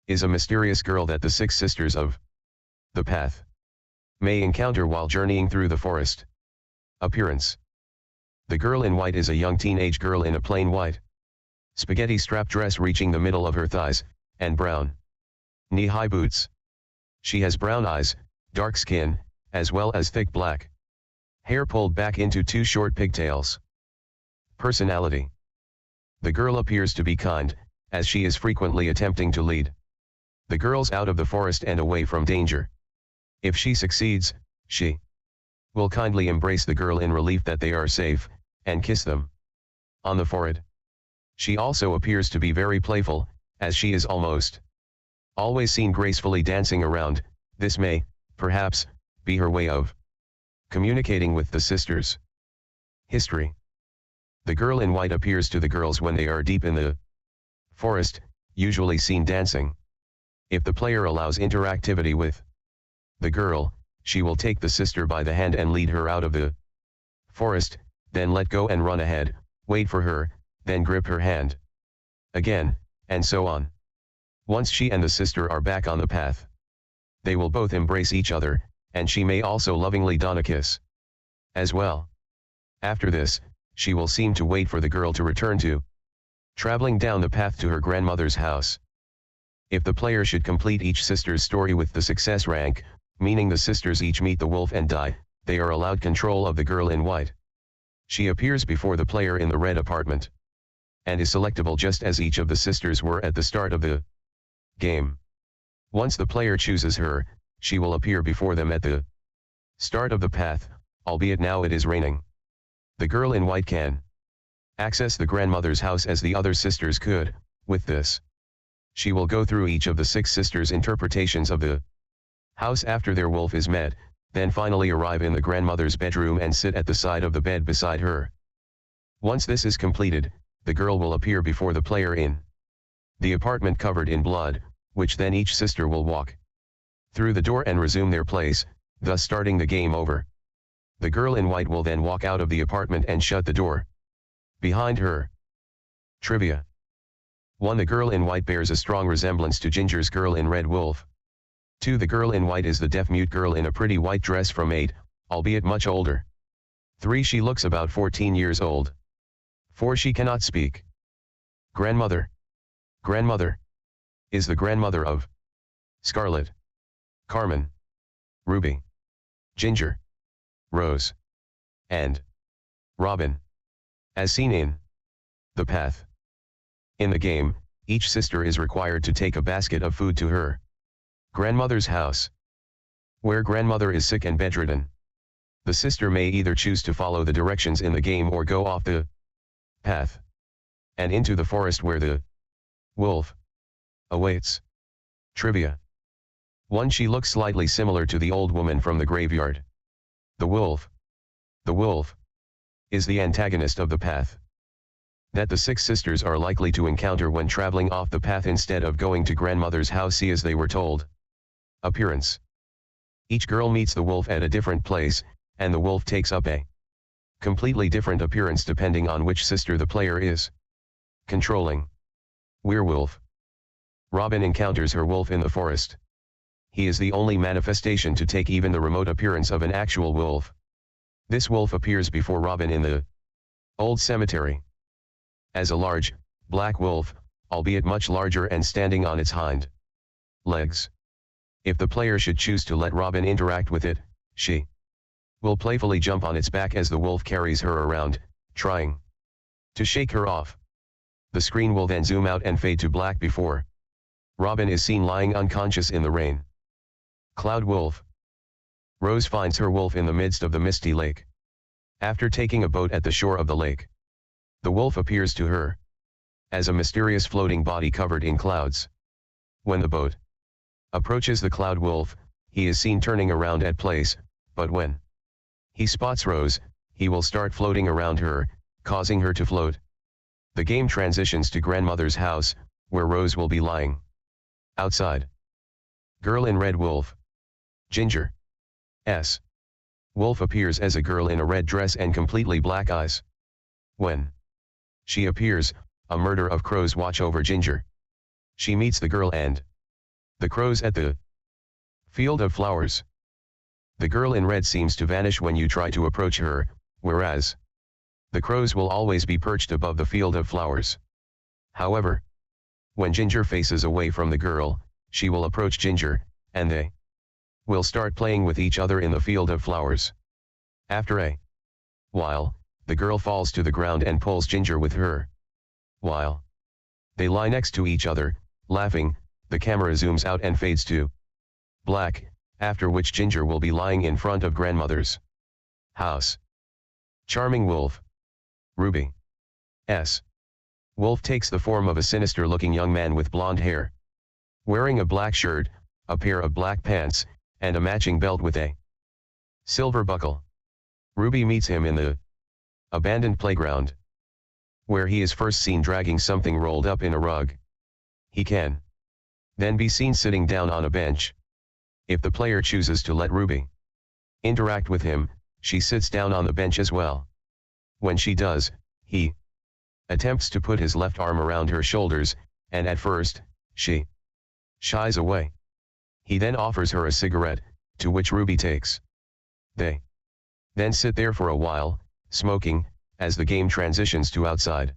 Speaker 2: is a mysterious girl that the 6 sisters of the Path may encounter while journeying through the forest. Appearance. The Girl in White is a young teenage girl in a plain white spaghetti strap dress reaching the middle of her thighs, and brown knee-high boots. She has brown eyes, dark skin, as well as thick black hair pulled back into 2 short pigtails. Personality. The girl appears to be kind, as she is frequently attempting to lead the girls out of the forest and away from danger. If she succeeds, she will kindly embrace the girl in relief that they are safe, and kiss them on the forehead. She also appears to be very playful, as she is almost always seen gracefully dancing around. This may, perhaps, be her way of communicating with the sisters. History. The Girl in White appears to the girls when they are deep in the forest, usually seen dancing. If the player allows interactivity with the girl, she will take the sister by the hand and lead her out of the forest, then let go and run ahead, wait for her, then grip her hand again, and so on. Once she and the sister are back on the path, they will both embrace each other, and she may also lovingly don a kiss as well. After this, she will seem to wait for the girl to return to traveling down the path to her grandmother's house. If the player should complete each sister's story with the success rank, meaning the sisters each meet the wolf and die, they are allowed control of the Girl in White. She appears before the player in the red apartment, and is selectable just as each of the sisters were at the start of the game. Once the player chooses her, she will appear before them at the start of the path, albeit now it is raining. The Girl in White can access the grandmother's house as the other sisters could. With this, she will go through each of the 6 sisters' interpretations of the house after their wolf is met, then finally arrive in the grandmother's bedroom and sit at the side of the bed beside her. Once this is completed, the girl will appear before the player in the apartment covered in blood, which then each sister will walk through the door and resume their place, thus starting the game over. The Girl in White will then walk out of the apartment and shut the door behind her. Trivia. 1. The Girl in White bears a strong resemblance to Ginger's Girl in Red Wolf. 2. The Girl in White is the deaf-mute girl in a pretty white dress from 8, albeit much older. 3. She looks about 14 years old. 4. She cannot speak. Grandmother. Grandmother is the grandmother of Scarlet, Carmen, Ruby, Ginger, Rose, and Robin, as seen in The Path. In the game, each sister is required to take a basket of food to her grandmother's house, where grandmother is sick and bedridden. The sister may either choose to follow the directions in the game or go off the path and into the forest where the wolf awaits. Trivia. 1. She looks slightly similar to the old woman from the graveyard. The wolf is the antagonist of the path. that the 6 sisters are likely to encounter when traveling off the path instead of going to grandmother's house as they were told. Appearance. Each girl meets the wolf at a different place, and the wolf takes up a completely different appearance depending on which sister the player is controlling. Werewolf. Robin encounters her wolf in the forest. He is the only manifestation to take even the remote appearance of an actual wolf. This wolf appears before Robin in the old cemetery as a large, black wolf, albeit much larger and standing on its hind legs. If the player should choose to let Robin interact with it, she will playfully jump on its back as the wolf carries her around, trying to shake her off. The screen will then zoom out and fade to black before Robin is seen lying unconscious in the rain. Cloud Wolf. Rose finds her wolf in the midst of the misty lake. After taking a boat at the shore of the lake, the wolf appears to her as a mysterious floating body covered in clouds. When the boat approaches the Cloud Wolf, he is seen turning around at place, but when he spots Rose, he will start floating around her, causing her to float. The game transitions to grandmother's house, where Rose will be lying outside. Girl in Red Wolf. Ginger S. Wolf appears as a girl in a red dress and completely black eyes. When she appears, a murder of crows watch over Ginger. She meets the girl and the crows at the field of flowers. The girl in red seems to vanish when you try to approach her, whereas the crows will always be perched above the field of flowers. However, when Ginger faces away from the girl, she will approach Ginger, and they will start playing with each other in the field of flowers. After a while, the girl falls to the ground and pulls Ginger with her. While they lie next to each other, laughing, the camera zooms out and fades to black, after which Ginger will be lying in front of grandmother's house. Charming Wolf. Ruby S. Wolf takes the form of a sinister-looking young man with blonde hair. Wearing a black shirt, a pair of black pants, and a matching belt with a silver buckle. Ruby meets him in the abandoned playground, where he is first seen dragging something rolled up in a rug. He can then be seen sitting down on a bench. If the player chooses to let Ruby interact with him, she sits down on the bench as well. When she does, he attempts to put his left arm around her shoulders, and at first, she shies away. He then offers her a cigarette, to which Ruby takes. They then sit there for a while, smoking, as the game transitions to outside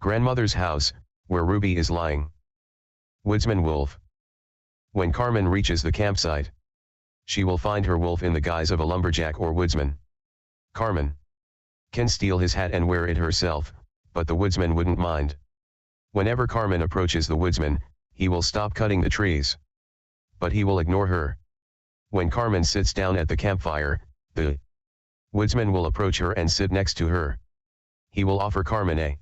Speaker 2: grandmother's house, where Ruby is lying. Woodsman Wolf. When Carmen reaches the campsite, she will find her wolf in the guise of a lumberjack or woodsman. Carmen can steal his hat and wear it herself, but the woodsman wouldn't mind. Whenever Carmen approaches the woodsman, he will stop cutting the trees. But he will ignore her. When Carmen sits down at the campfire, the woodsman will approach her and sit next to her. He will offer Carmen a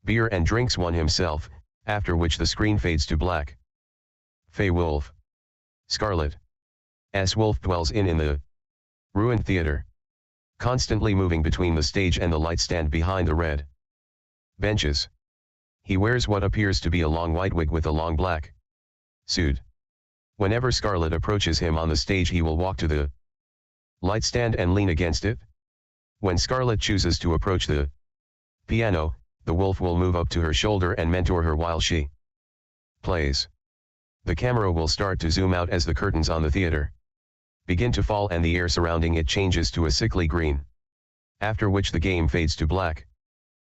Speaker 2: beer and drinks one himself, after which the screen fades to black. Fey Wolf. Scarlet S. Wolf dwells in the ruined theater, constantly moving between the stage and the light stand behind the red benches. He wears what appears to be a long white wig with a long black suit. Whenever Scarlet approaches him on the stage, he will walk to the light stand and lean against it. When Scarlet chooses to approach the piano, the wolf will move up to her shoulder and mentor her while she plays. The camera will start to zoom out as the curtains on the theater begin to fall and the air surrounding it changes to a sickly green. After which the game fades to black.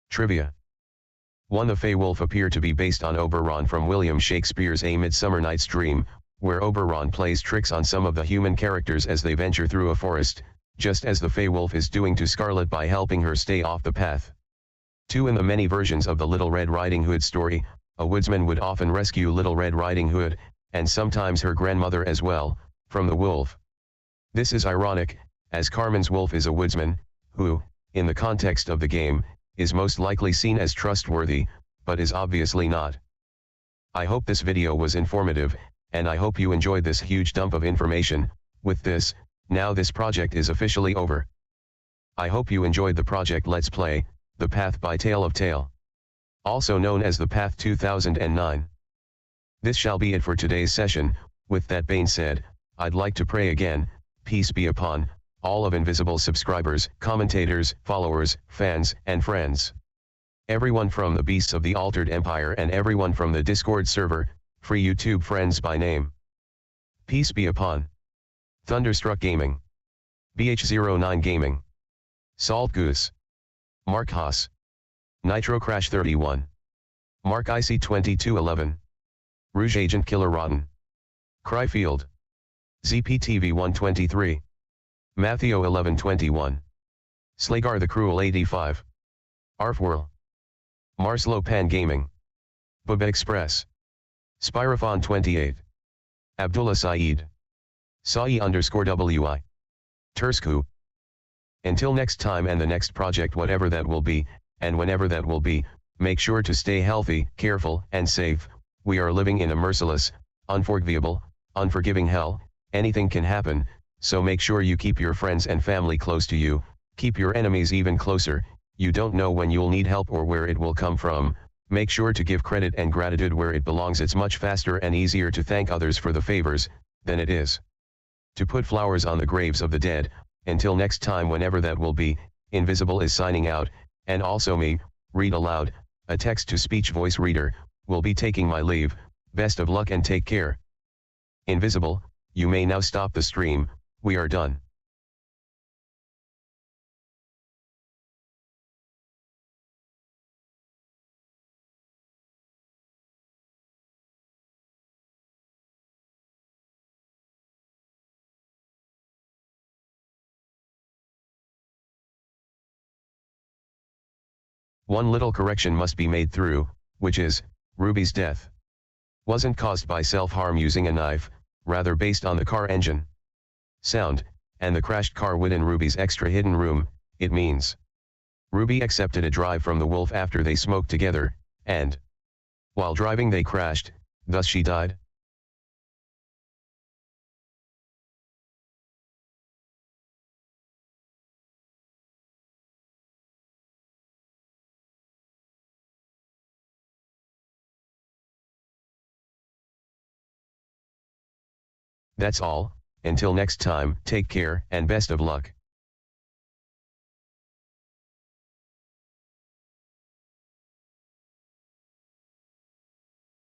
Speaker 2: Trivia. 1. The Fey Wolf appear to be based on Oberon from William Shakespeare's A Midsummer Night's Dream, where Oberon plays tricks on some of the human characters as they venture through a forest, just as the Fey Wolf is doing to Scarlet by helping her stay off the path. 2. In the many versions of the Little Red Riding Hood story, a woodsman would often rescue Little Red Riding Hood, and sometimes her grandmother as well, from the wolf. This is ironic, as Carmen's wolf is a woodsman, who, in the context of the game, is most likely seen as trustworthy, but is obviously not. I hope this video was informative, and I hope you enjoyed this huge dump of information. With this, now this project is officially over. I hope you enjoyed the project Let's Play, The Path by Tale of Tale. also known as the Path 2009. This shall be it for today's session. With that being said, I'd like to pray again, peace be upon all of Invisible subscribers, commentators, followers, fans, and friends. Everyone from the Beasts of the Altered Empire and everyone from the Discord server, free YouTube friends by name. Peace be upon Thunderstruck Gaming, BH09 Gaming, Salt Goose, Mark Haas, Nitro Crash 31, Mark IC 2211, Rouge Agent Killer Rotten, Cryfield, ZPTV 123, Matheo 1121, Slagar the Cruel 85, Arfwhirl, Marslow Pan Gaming, Bub Express, Spyrophon 28, Abdullah Saeed, Sai_WI, Tursku. Until next time and the next project, whatever that will be, and whenever that will be, make sure to stay healthy, careful, and safe. We are living in a merciless, unforgivable, unforgiving hell. Anything can happen, so make sure you keep your friends and family close to you, keep your enemies even closer. You don't know when you'll need help or where it will come from. Make sure to give credit and gratitude where it belongs. It's much faster and easier to thank others for the favors than it is to put flowers on the graves of the dead. Until next time, whenever that will be, Invisible is signing out, and also me, Read Aloud, a text-to-speech voice reader, will be taking my leave. Best of luck and take care. Invisible, you may now stop the stream. We are done. One little correction must be made through, which is, Ruby's death wasn't caused by self-harm using a knife, rather based on the car engine sound, and the crashed car within Ruby's extra hidden room. It means Ruby accepted a drive from the wolf after they smoked together, and while driving they crashed, thus she died. That's all. Until next time, take care and best of luck.